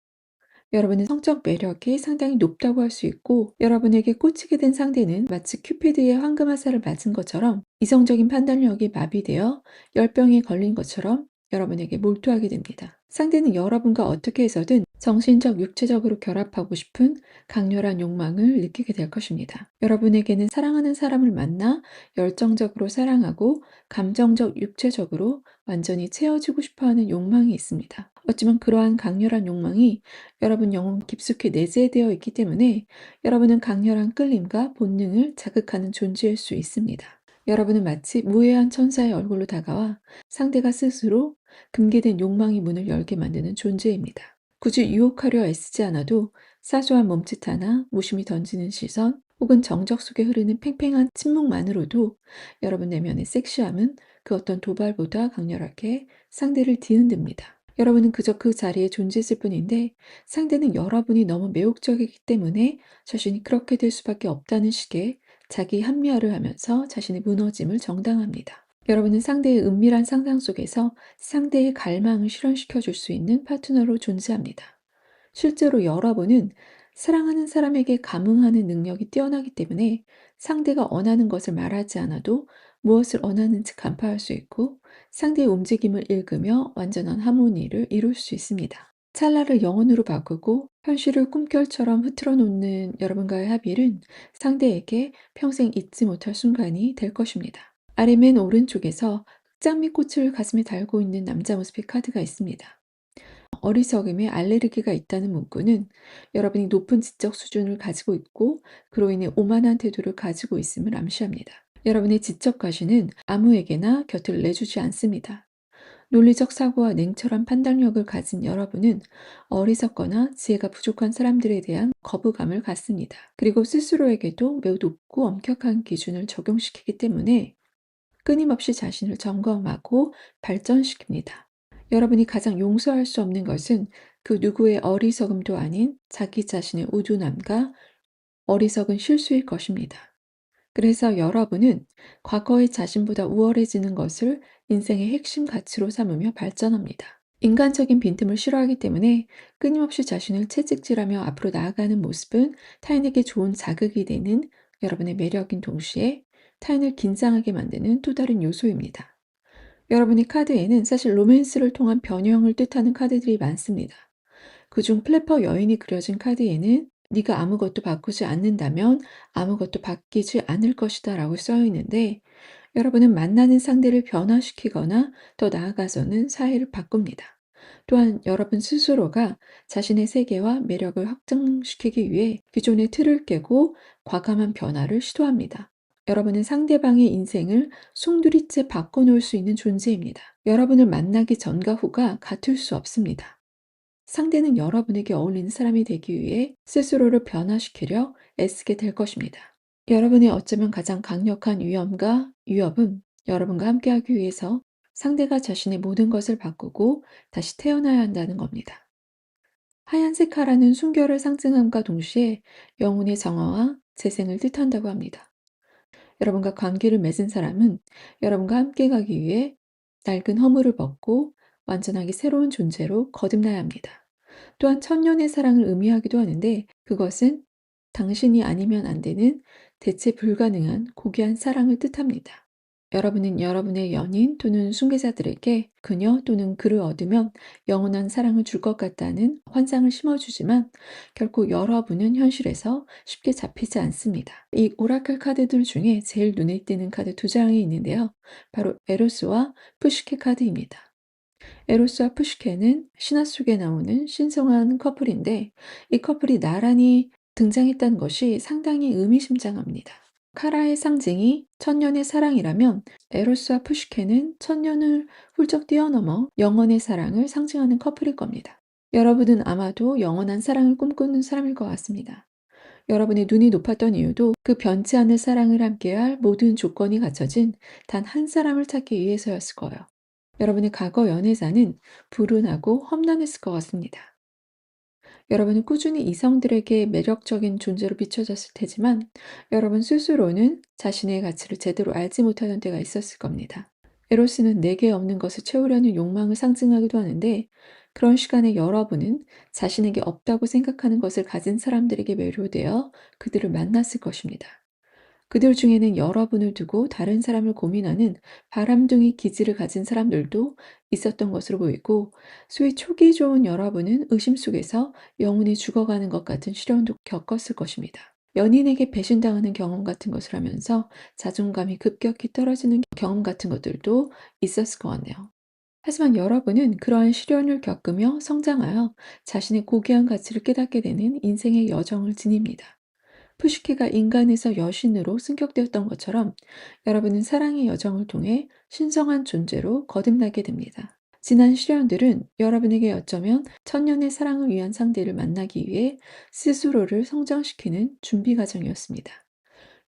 여러분은 성적 매력이 상당히 높다고 할 수 있고 여러분에게 꽂히게 된 상대는 마치 큐피드의 황금화살을 맞은 것처럼 이성적인 판단력이 마비되어 열병에 걸린 것처럼 여러분에게 몰두하게 됩니다. 상대는 여러분과 어떻게 해서든 정신적, 육체적으로 결합하고 싶은 강렬한 욕망을 느끼게 될 것입니다. 여러분에게는 사랑하는 사람을 만나 열정적으로 사랑하고 감정적, 육체적으로 완전히 채워지고 싶어하는 욕망이 있습니다. 어쩌면 그러한 강렬한 욕망이 여러분 영혼 깊숙이 내재되어 있기 때문에 여러분은 강렬한 끌림과 본능을 자극하는 존재일 수 있습니다. 여러분은 마치 무해한 천사의 얼굴로 다가와 상대가 스스로 금기된 욕망의 문을 열게 만드는 존재입니다. 굳이 유혹하려 애쓰지 않아도 사소한 몸짓 하나, 무심히 던지는 시선, 혹은 정적 속에 흐르는 팽팽한 침묵만으로도 여러분 내면의 섹시함은 그 어떤 도발보다 강렬하게 상대를 뒤흔듭니다. 여러분은 그저 그 자리에 존재했을 뿐인데 상대는 여러분이 너무 매혹적이기 때문에 자신이 그렇게 될 수밖에 없다는 식의 자기 합리화를 하면서 자신의 무너짐을 정당합니다. 여러분은 상대의 은밀한 상상 속에서 상대의 갈망을 실현시켜 줄 수 있는 파트너로 존재합니다. 실제로 여러분은 사랑하는 사람에게 감흥하는 능력이 뛰어나기 때문에 상대가 원하는 것을 말하지 않아도 무엇을 원하는지 간파할 수 있고 상대의 움직임을 읽으며 완전한 하모니를 이룰 수 있습니다. 찰나를 영혼으로 바꾸고 현실을 꿈결처럼 흐트러 놓는 여러분과의 합일은 상대에게 평생 잊지 못할 순간이 될 것입니다. 아래 맨 오른쪽에서 흑장미 꽃을 가슴에 달고 있는 남자 모습의 카드가 있습니다. 어리석음에 알레르기가 있다는 문구는 여러분이 높은 지적 수준을 가지고 있고 그로 인해 오만한 태도를 가지고 있음을 암시합니다. 여러분의 지적 가시는 아무에게나 곁을 내주지 않습니다. 논리적 사고와 냉철한 판단력을 가진 여러분은 어리석거나 지혜가 부족한 사람들에 대한 거부감을 갖습니다. 그리고 스스로에게도 매우 높고 엄격한 기준을 적용시키기 때문에 끊임없이 자신을 점검하고 발전시킵니다. 여러분이 가장 용서할 수 없는 것은 그 누구의 어리석음도 아닌 자기 자신의 우둔함과 어리석은 실수일 것입니다. 그래서 여러분은 과거의 자신보다 우월해지는 것을 인생의 핵심 가치로 삼으며 발전합니다. 인간적인 빈틈을 싫어하기 때문에 끊임없이 자신을 채찍질하며 앞으로 나아가는 모습은 타인에게 좋은 자극이 되는 여러분의 매력인 동시에 타인을 긴장하게 만드는 또 다른 요소입니다. 여러분의 카드에는 사실 로맨스를 통한 변형을 뜻하는 카드들이 많습니다. 그중 플래퍼 여인이 그려진 카드에는 네가 아무것도 바꾸지 않는다면 아무것도 바뀌지 않을 것이다 라고 쓰여 있는데 여러분은 만나는 상대를 변화시키거나 더 나아가서는 사회를 바꿉니다. 또한 여러분 스스로가 자신의 세계와 매력을 확장시키기 위해 기존의 틀을 깨고 과감한 변화를 시도합니다. 여러분은 상대방의 인생을 송두리째 바꿔놓을 수 있는 존재입니다. 여러분을 만나기 전과 후가 같을 수 없습니다. 상대는 여러분에게 어울리는 사람이 되기 위해 스스로를 변화시키려 애쓰게 될 것입니다. 여러분의 어쩌면 가장 강력한 위험과 위협은 여러분과 함께하기 위해서 상대가 자신의 모든 것을 바꾸고 다시 태어나야 한다는 겁니다. 하얀색 카라는 순결을 상징함과 동시에 영혼의 정화와 재생을 뜻한다고 합니다. 여러분과 관계를 맺은 사람은 여러분과 함께 가기 위해 낡은 허물을 벗고 완전하게 새로운 존재로 거듭나야 합니다. 또한 천년의 사랑을 의미하기도 하는데 그것은 당신이 아니면 안 되는 대체 불가능한 고귀한 사랑을 뜻합니다. 여러분은 여러분의 연인 또는 순계자들에게 그녀 또는 그를 얻으면 영원한 사랑을 줄 것 같다는 환상을 심어주지만 결코 여러분은 현실에서 쉽게 잡히지 않습니다. 이 오라클 카드들 중에 제일 눈에 띄는 카드 두 장이 있는데요. 바로 에로스와 푸시케 카드입니다. 에로스와 푸시케는 신화 속에 나오는 신성한 커플인데 이 커플이 나란히 등장했다는 것이 상당히 의미심장합니다. 카라의 상징이 천년의 사랑이라면 에로스와 푸시케는 천년을 훌쩍 뛰어넘어 영원의 사랑을 상징하는 커플일 겁니다. 여러분은 아마도 영원한 사랑을 꿈꾸는 사람일 것 같습니다. 여러분의 눈이 높았던 이유도 그 변치 않을 사랑을 함께할 모든 조건이 갖춰진 단 한 사람을 찾기 위해서였을 거예요. 여러분의 과거 연애사는 불운하고 험난했을 것 같습니다. 여러분은 꾸준히 이성들에게 매력적인 존재로 비춰졌을 테지만 여러분 스스로는 자신의 가치를 제대로 알지 못하던 때가 있었을 겁니다. 에로스는 내게 없는 것을 채우려는 욕망을 상징하기도 하는데 그런 시간에 여러분은 자신에게 없다고 생각하는 것을 가진 사람들에게 매료되어 그들을 만났을 것입니다. 그들 중에는 여러분을 두고 다른 사람을 고민하는 바람둥이 기질을 가진 사람들도 있었던 것으로 보이고, 소위 촉이 좋은 여러분은 의심 속에서 영혼이 죽어가는 것 같은 시련도 겪었을 것입니다. 연인에게 배신당하는 경험 같은 것을 하면서 자존감이 급격히 떨어지는 경험 같은 것들도 있었을 것 같네요. 하지만 여러분은 그러한 시련을 겪으며 성장하여 자신의 고귀한 가치를 깨닫게 되는 인생의 여정을 지닙니다. 푸시케가 인간에서 여신으로 승격되었던 것처럼 여러분은 사랑의 여정을 통해 신성한 존재로 거듭나게 됩니다. 지난 시련들은 여러분에게 어쩌면 천년의 사랑을 위한 상대를 만나기 위해 스스로를 성장시키는 준비 과정이었습니다.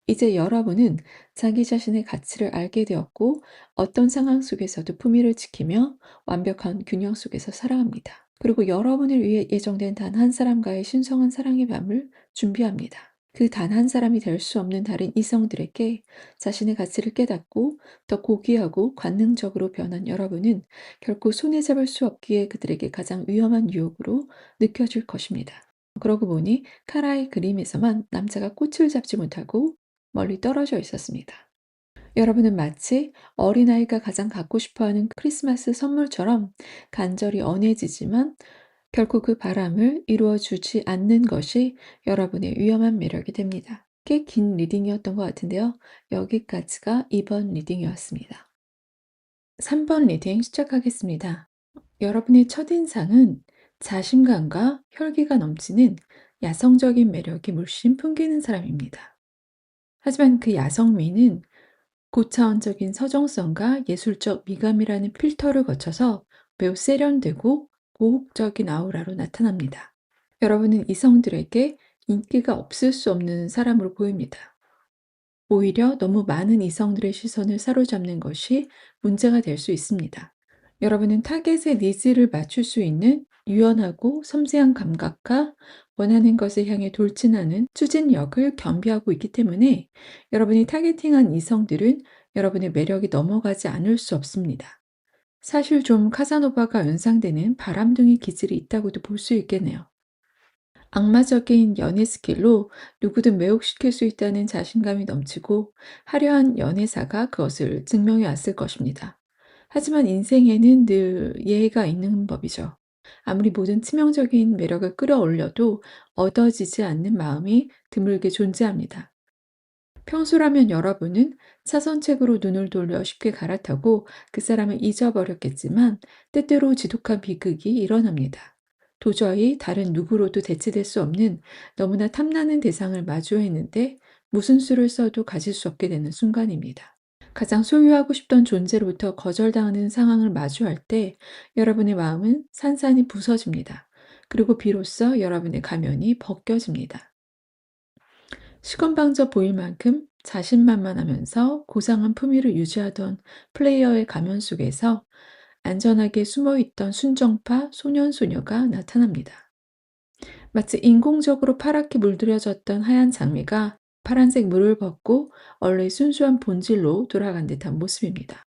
이제 여러분은 자기 자신의 가치를 알게 되었고 어떤 상황 속에서도 품위를 지키며 완벽한 균형 속에서 살아갑니다. 그리고 여러분을 위해 예정된 단 한 사람과의 신성한 사랑의 밤을 준비합니다. 그 단 한 사람이 될 수 없는 다른 이성들에게 자신의 가치를 깨닫고 더 고귀하고 관능적으로 변한 여러분은 결코 손에 잡을 수 없기에 그들에게 가장 위험한 유혹으로 느껴질 것입니다. 그러고 보니 카라의 그림에서만 남자가 꽃을 잡지 못하고 멀리 떨어져 있었습니다. 여러분은 마치 어린아이가 가장 갖고 싶어 하는 크리스마스 선물처럼 간절히 언해지지만 결코 그 바람을 이루어 주지 않는 것이 여러분의 위험한 매력이 됩니다. 꽤 긴 리딩이었던 것 같은데요. 여기까지가 2번 리딩이었습니다. 3번 리딩 시작하겠습니다. 여러분의 첫인상은 자신감과 혈기가 넘치는 야성적인 매력이 물씬 풍기는 사람입니다. 하지만 그 야성미는 고차원적인 서정성과 예술적 미감이라는 필터를 거쳐서 매우 세련되고 고혹적인 아우라로 나타납니다. 여러분은 이성들에게 인기가 없을 수 없는 사람으로 보입니다. 오히려 너무 많은 이성들의 시선을 사로잡는 것이 문제가 될 수 있습니다. 여러분은 타겟의 니즈를 맞출 수 있는 유연하고 섬세한 감각과 원하는 것을 향해 돌진하는 추진력을 겸비하고 있기 때문에 여러분이 타겟팅한 이성들은 여러분의 매력이 넘어가지 않을 수 없습니다. 사실 좀 카사노바가 연상되는 바람둥이 기질이 있다고도 볼 수 있겠네요. 악마적인 연애 스킬로 누구든 매혹시킬 수 있다는 자신감이 넘치고 화려한 연애사가 그것을 증명해 왔을 것입니다. 하지만 인생에는 늘 예외가 있는 법이죠. 아무리 모든 치명적인 매력을 끌어올려도 얻어지지 않는 마음이 드물게 존재합니다. 평소라면 여러분은 차선책으로 눈을 돌려 쉽게 갈아타고 그 사람을 잊어버렸겠지만 때때로 지독한 비극이 일어납니다. 도저히 다른 누구로도 대체될 수 없는 너무나 탐나는 대상을 마주했는데 무슨 수를 써도 가질 수 없게 되는 순간입니다. 가장 소유하고 싶던 존재로부터 거절당하는 상황을 마주할 때 여러분의 마음은 산산이 부서집니다. 그리고 비로소 여러분의 가면이 벗겨집니다. 시건방져 보일 만큼 자신만만하면서 고상한 품위를 유지하던 플레이어의 가면 속에서 안전하게 숨어있던 순정파 소년소녀가 나타납니다. 마치 인공적으로 파랗게 물들여졌던 하얀 장미가 파란색 물을 벗고 원래 순수한 본질로 돌아간 듯한 모습입니다.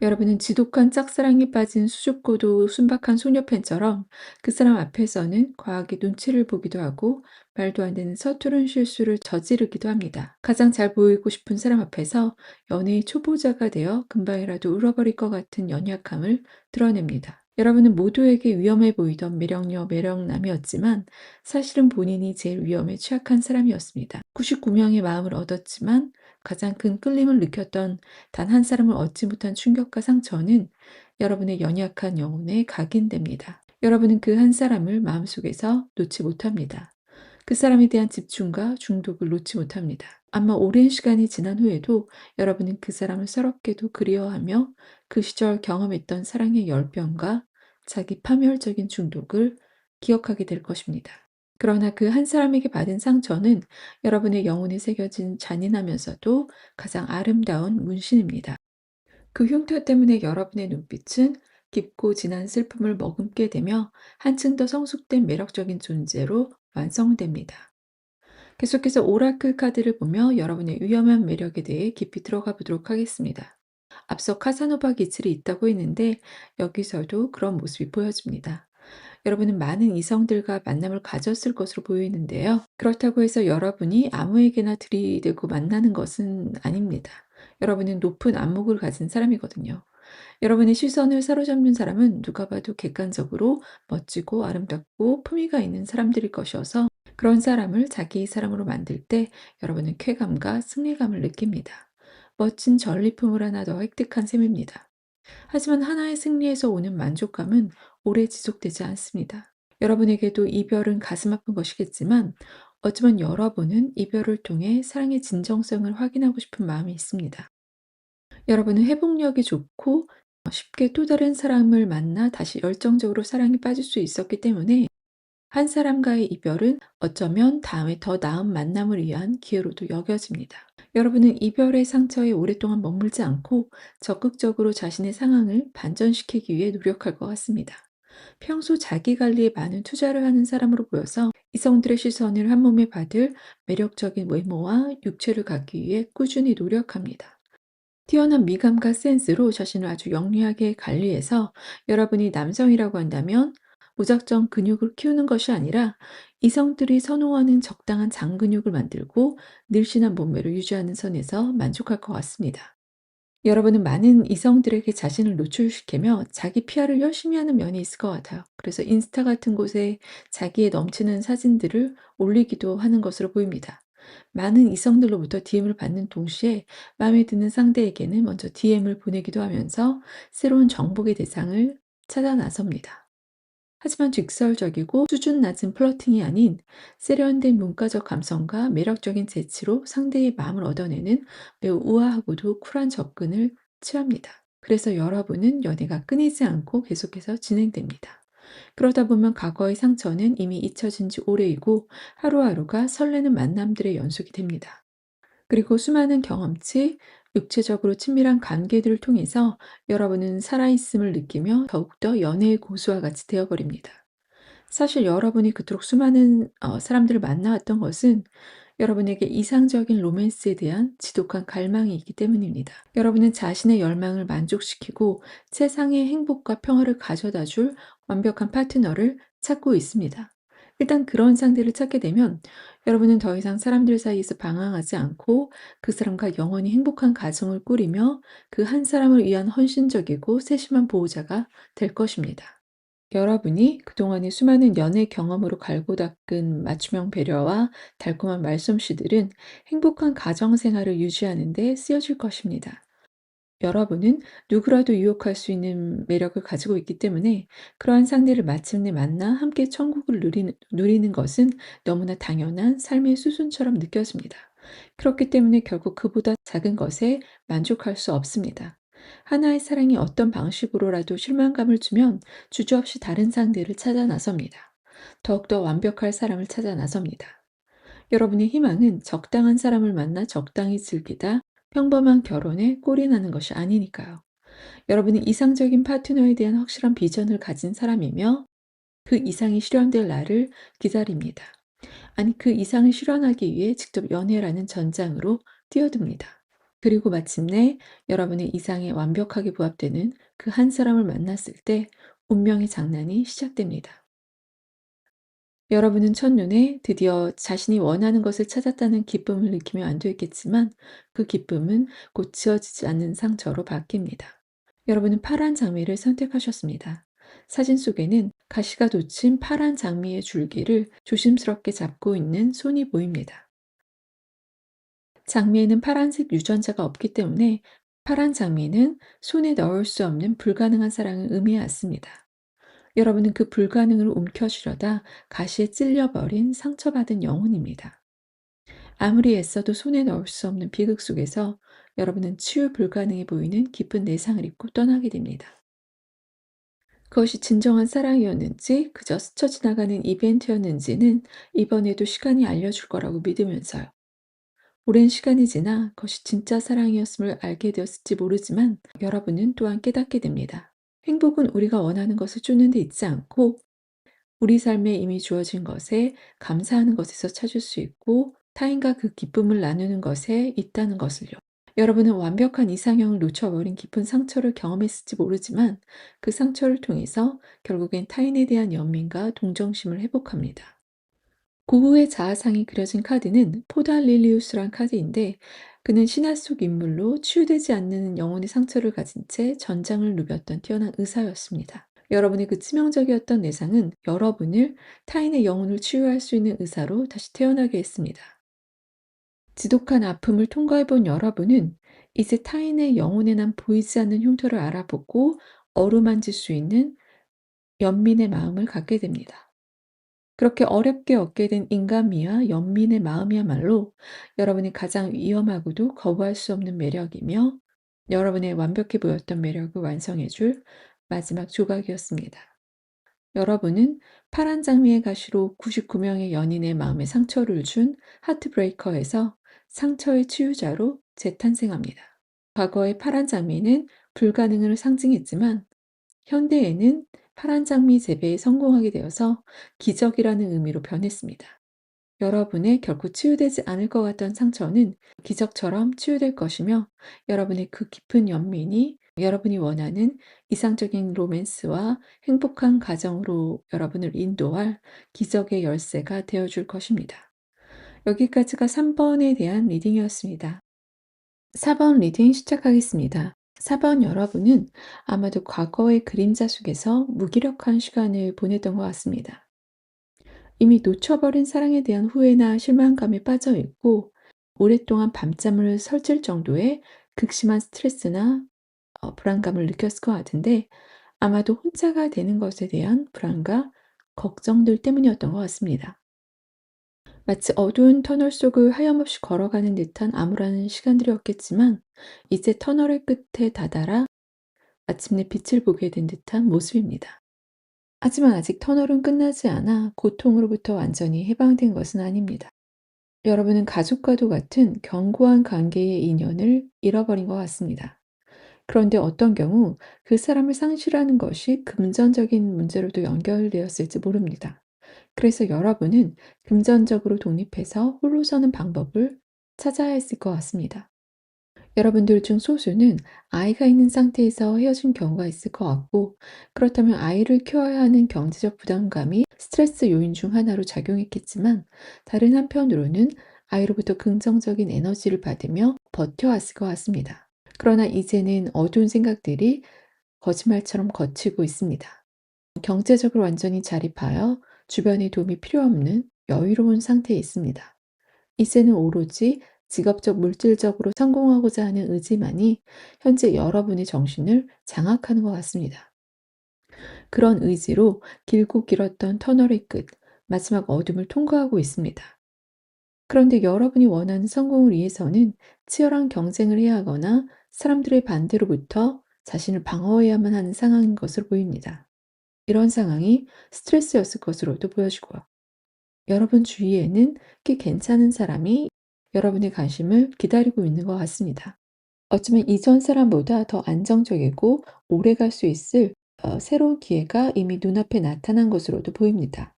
여러분은 지독한 짝사랑에 빠진 수줍고도 순박한 소녀팬처럼 그 사람 앞에서는 과하게 눈치를 보기도 하고 말도 안 되는 서투른 실수를 저지르기도 합니다. 가장 잘 보이고 싶은 사람 앞에서 연애의 초보자가 되어 금방이라도 울어버릴 것 같은 연약함을 드러냅니다. 여러분은 모두에게 위험해 보이던 매력녀 매력남이었지만 사실은 본인이 제일 위험에 취약한 사람이었습니다. 99명의 마음을 얻었지만 가장 큰 끌림을 느꼈던 단 한 사람을 얻지 못한 충격과 상처는 여러분의 연약한 영혼에 각인됩니다. 여러분은 그 한 사람을 마음속에서 놓지 못합니다. 그 사람에 대한 집중과 중독을 놓지 못합니다. 아마 오랜 시간이 지난 후에도 여러분은 그 사람을 서럽게도 그리워하며 그 시절 경험했던 사랑의 열병과 자기 파멸적인 중독을 기억하게 될 것입니다. 그러나 그 한 사람에게 받은 상처는 여러분의 영혼에 새겨진 잔인하면서도 가장 아름다운 문신입니다. 그 흉터 때문에 여러분의 눈빛은 깊고 진한 슬픔을 머금게 되며 한층 더 성숙된 매력적인 존재로 완성됩니다. 계속해서 오라클 카드를 보며 여러분의 위험한 매력에 대해 깊이 들어가 보도록 하겠습니다. 앞서 카사노바 기질이 있다고 했는데 여기서도 그런 모습이 보여집니다. 여러분은 많은 이성들과 만남을 가졌을 것으로 보이는데요. 그렇다고 해서 여러분이 아무에게나 들이대고 만나는 것은 아닙니다. 여러분은 높은 안목을 가진 사람이거든요. 여러분의 시선을 사로잡는 사람은 누가 봐도 객관적으로 멋지고 아름답고 품위가 있는 사람들일 것이어서 그런 사람을 자기 사람으로 만들 때 여러분은 쾌감과 승리감을 느낍니다. 멋진 전리품을 하나 더 획득한 셈입니다. 하지만 하나의 승리에서 오는 만족감은 오래 지속되지 않습니다. 여러분에게도 이별은 가슴 아픈 것이겠지만 어쩌면 여러분은 이별을 통해 사랑의 진정성을 확인하고 싶은 마음이 있습니다. 여러분은 회복력이 좋고 쉽게 또 다른 사람을 만나 다시 열정적으로 사랑에 빠질 수 있었기 때문에 한 사람과의 이별은 어쩌면 다음에 더 나은 만남을 위한 기회로도 여겨집니다. 여러분은 이별의 상처에 오랫동안 머물지 않고 적극적으로 자신의 상황을 반전시키기 위해 노력할 것 같습니다. 평소 자기 관리에 많은 투자를 하는 사람으로 보여서 이성들의 시선을 한 몸에 받을 매력적인 외모와 육체를 갖기 위해 꾸준히 노력합니다. 뛰어난 미감과 센스로 자신을 아주 영리하게 관리해서 여러분이 남성이라고 한다면 무작정 근육을 키우는 것이 아니라 이성들이 선호하는 적당한 장근육을 만들고 늘씬한 몸매를 유지하는 선에서 만족할 것 같습니다. 여러분은 많은 이성들에게 자신을 노출시키며 자기 PR을 열심히 하는 면이 있을 것 같아요. 그래서 인스타 같은 곳에 자기의 넘치는 사진들을 올리기도 하는 것으로 보입니다. 많은 이성들로부터 DM을 받는 동시에 마음에 드는 상대에게는 먼저 DM을 보내기도 하면서 새로운 정복의 대상을 찾아 나섭니다. 하지만 직설적이고 수준 낮은 플러팅이 아닌 세련된 문과적 감성과 매력적인 재치로 상대의 마음을 얻어내는 매우 우아하고도 쿨한 접근을 취합니다. 그래서 여러분은 연애가 끊이지 않고 계속해서 진행됩니다. 그러다 보면 과거의 상처는 이미 잊혀진 지 오래이고 하루하루가 설레는 만남들의 연속이 됩니다. 그리고 수많은 경험치, 육체적으로 친밀한 관계들을 통해서 여러분은 살아있음을 느끼며 더욱더 연애의 고수와 같이 되어버립니다. 사실 여러분이 그토록 수많은 사람들을 만나왔던 것은 여러분에게 이상적인 로맨스에 대한 지독한 갈망이 있기 때문입니다. 여러분은 자신의 열망을 만족시키고 세상의 행복과 평화를 가져다 줄 완벽한 파트너를 찾고 있습니다. 일단 그런 상대를 찾게 되면 여러분은 더 이상 사람들 사이에서 방황하지 않고 그 사람과 영원히 행복한 가정을 꾸리며 그 한 사람을 위한 헌신적이고 세심한 보호자가 될 것입니다. 여러분이 그동안의 수많은 연애 경험으로 갈고 닦은 맞춤형 배려와 달콤한 말솜씨들은 행복한 가정 생활을 유지하는 데 쓰여질 것입니다. 여러분은 누구라도 유혹할 수 있는 매력을 가지고 있기 때문에 그러한 상대를 마침내 만나 함께 천국을 누리는 것은 너무나 당연한 삶의 수순처럼 느껴집니다. 그렇기 때문에 결국 그보다 작은 것에 만족할 수 없습니다. 하나의 사랑이 어떤 방식으로라도 실망감을 주면 주저없이 다른 상대를 찾아 나섭니다. 더욱더 완벽할 사람을 찾아 나섭니다. 여러분의 희망은 적당한 사람을 만나 적당히 즐기다 평범한 결혼에 꼴이 나는 것이 아니니까요. 여러분은 이상적인 파트너에 대한 확실한 비전을 가진 사람이며 그 이상이 실현될 날을 기다립니다. 아니, 그 이상을 실현하기 위해 직접 연애라는 전장으로 뛰어듭니다. 그리고 마침내 여러분의 이상에 완벽하게 부합되는 그 한 사람을 만났을 때 운명의 장난이 시작됩니다. 여러분은 첫눈에 드디어 자신이 원하는 것을 찾았다는 기쁨을 느끼며 안도했겠지만 그 기쁨은 곧 지워지지 않는 상처로 바뀝니다. 여러분은 파란 장미를 선택하셨습니다. 사진 속에는 가시가 돋친 파란 장미의 줄기를 조심스럽게 잡고 있는 손이 보입니다. 장미에는 파란색 유전자가 없기 때문에 파란 장미는 손에 넣을 수 없는 불가능한 사랑을 의미했습니다. 여러분은 그 불가능을 움켜쥐려다 가시에 찔려버린 상처받은 영혼입니다. 아무리 애써도 손에 넣을 수 없는 비극 속에서 여러분은 치유 불가능해 보이는 깊은 내상을 입고 떠나게 됩니다. 그것이 진정한 사랑이었는지 그저 스쳐 지나가는 이벤트였는지는 이번에도 시간이 알려줄 거라고 믿으면서요. 오랜 시간이 지나 그것이 진짜 사랑이었음을 알게 되었을지 모르지만 여러분은 또한 깨닫게 됩니다. 행복은 우리가 원하는 것을 쫓는 데 있지 않고 우리 삶에 이미 주어진 것에 감사하는 것에서 찾을 수 있고 타인과 그 기쁨을 나누는 것에 있다는 것을요. 여러분은 완벽한 이상형을 놓쳐버린 깊은 상처를 경험했을지 모르지만 그 상처를 통해서 결국엔 타인에 대한 연민과 동정심을 회복합니다. 고흐의 자아상이 그려진 카드는 포달릴리우스란 카드인데 그는 신화 속 인물로 치유되지 않는 영혼의 상처를 가진 채 전장을 누볐던 뛰어난 의사였습니다. 여러분의 그 치명적이었던 내상은 여러분을 타인의 영혼을 치유할 수 있는 의사로 다시 태어나게 했습니다. 지독한 아픔을 통과해 본 여러분은 이제 타인의 영혼에 난 보이지 않는 흉터를 알아보고 어루만질 수 있는 연민의 마음을 갖게 됩니다. 그렇게 어렵게 얻게 된 인간미와 연민의 마음이야말로 여러분이 가장 위험하고도 거부할 수 없는 매력이며 여러분의 완벽해 보였던 매력을 완성해 줄 마지막 조각이었습니다. 여러분은 파란 장미의 가시로 99명의 연인의 마음에 상처를 준 하트브레이커에서 상처의 치유자로 재탄생합니다. 과거의 파란 장미는 불가능을 상징했지만 현대에는 파란 장미 재배에 성공하게 되어서 기적이라는 의미로 변했습니다. 여러분의 결코 치유되지 않을 것 같던 상처는 기적처럼 치유될 것이며 여러분의 그 깊은 연민이 여러분이 원하는 이상적인 로맨스와 행복한 가정으로 여러분을 인도할 기적의 열쇠가 되어줄 것입니다. 여기까지가 3번에 대한 리딩이었습니다. 4번 리딩 시작하겠습니다. 4번 여러분은 아마도 과거의 그림자 속에서 무기력한 시간을 보냈던 것 같습니다. 이미 놓쳐버린 사랑에 대한 후회나 실망감에 빠져 있고 오랫동안 밤잠을 설칠 정도의 극심한 스트레스나 불안감을 느꼈을 것 같은데 아마도 혼자가 되는 것에 대한 불안과 걱정들 때문이었던 것 같습니다. 마치 어두운 터널 속을 하염없이 걸어가는 듯한 암울한 시간들이었겠지만, 이제 터널의 끝에 다다라 마침내 빛을 보게 된 듯한 모습입니다. 하지만 아직 터널은 끝나지 않아 고통으로부터 완전히 해방된 것은 아닙니다. 여러분은 가족과도 같은 견고한 관계의 인연을 잃어버린 것 같습니다. 그런데 어떤 경우 그 사람을 상실하는 것이 금전적인 문제로도 연결되었을지 모릅니다. 그래서 여러분은 금전적으로 독립해서 홀로 서는 방법을 찾아야 했을 것 같습니다. 여러분들 중 소수는 아이가 있는 상태에서 헤어진 경우가 있을 것 같고, 그렇다면 아이를 키워야 하는 경제적 부담감이 스트레스 요인 중 하나로 작용했겠지만, 다른 한편으로는 아이로부터 긍정적인 에너지를 받으며 버텨왔을 것 같습니다. 그러나 이제는 어두운 생각들이 거짓말처럼 걷히고 있습니다. 경제적으로 완전히 자립하여 주변의 도움이 필요 없는 여유로운 상태에 있습니다. 이제는 오로지 직업적, 물질적으로 성공하고자 하는 의지만이 현재 여러분의 정신을 장악하는 것 같습니다. 그런 의지로 길고 길었던 터널의 끝, 마지막 어둠을 통과하고 있습니다. 그런데 여러분이 원하는 성공을 위해서는 치열한 경쟁을 해야 하거나 사람들의 반대로부터 자신을 방어해야만 하는 상황인 것으로 보입니다. 이런 상황이 스트레스였을 것으로도 보여지고요. 여러분 주위에는 꽤 괜찮은 사람이 여러분의 관심을 기다리고 있는 것 같습니다. 어쩌면 이전 사람보다 더 안정적이고 오래 갈 수 있을 새로운 기회가 이미 눈앞에 나타난 것으로도 보입니다.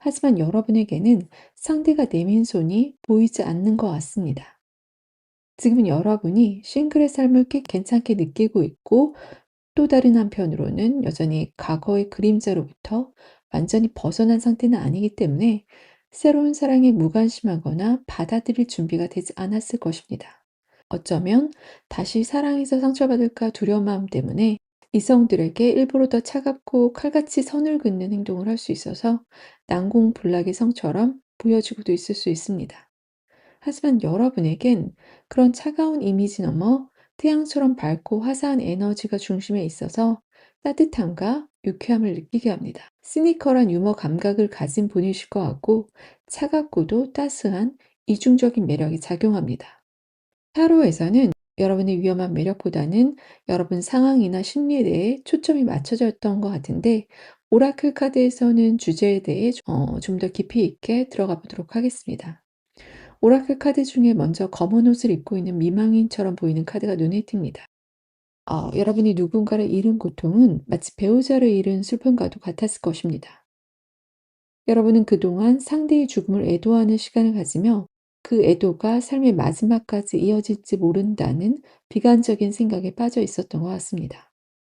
하지만 여러분에게는 상대가 내민 손이 보이지 않는 것 같습니다. 지금은 여러분이 싱글의 삶을 꽤 괜찮게 느끼고 있고, 또 다른 한편으로는 여전히 과거의 그림자로부터 완전히 벗어난 상태는 아니기 때문에 새로운 사랑에 무관심하거나 받아들일 준비가 되지 않았을 것입니다. 어쩌면 다시 사랑해서 상처받을까 두려운 마음 때문에 이성들에게 일부러 더 차갑고 칼같이 선을 긋는 행동을 할 수 있어서 난공불락의 성처럼 보여지고도 있을 수 있습니다. 하지만 여러분에겐 그런 차가운 이미지 너머 태양처럼 밝고 화사한 에너지가 중심에 있어서 따뜻함과 유쾌함을 느끼게 합니다. 시니컬한 유머 감각을 가진 분이실 것 같고, 차갑고도 따스한 이중적인 매력이 작용합니다. 타로에서는 여러분의 위험한 매력보다는 여러분 상황이나 심리에 대해 초점이 맞춰져 있던 것 같은데, 오라클 카드에서는 주제에 대해 좀 더 깊이 있게 들어가 보도록 하겠습니다. 오라클 카드 중에 먼저 검은 옷을 입고 있는 미망인처럼 보이는 카드가 눈에 띕니다. 여러분이 누군가를 잃은 고통은 마치 배우자를 잃은 슬픔과도 같았을 것입니다. 여러분은 그동안 상대의 죽음을 애도하는 시간을 가지며 그 애도가 삶의 마지막까지 이어질지 모른다는 비관적인 생각에 빠져 있었던 것 같습니다.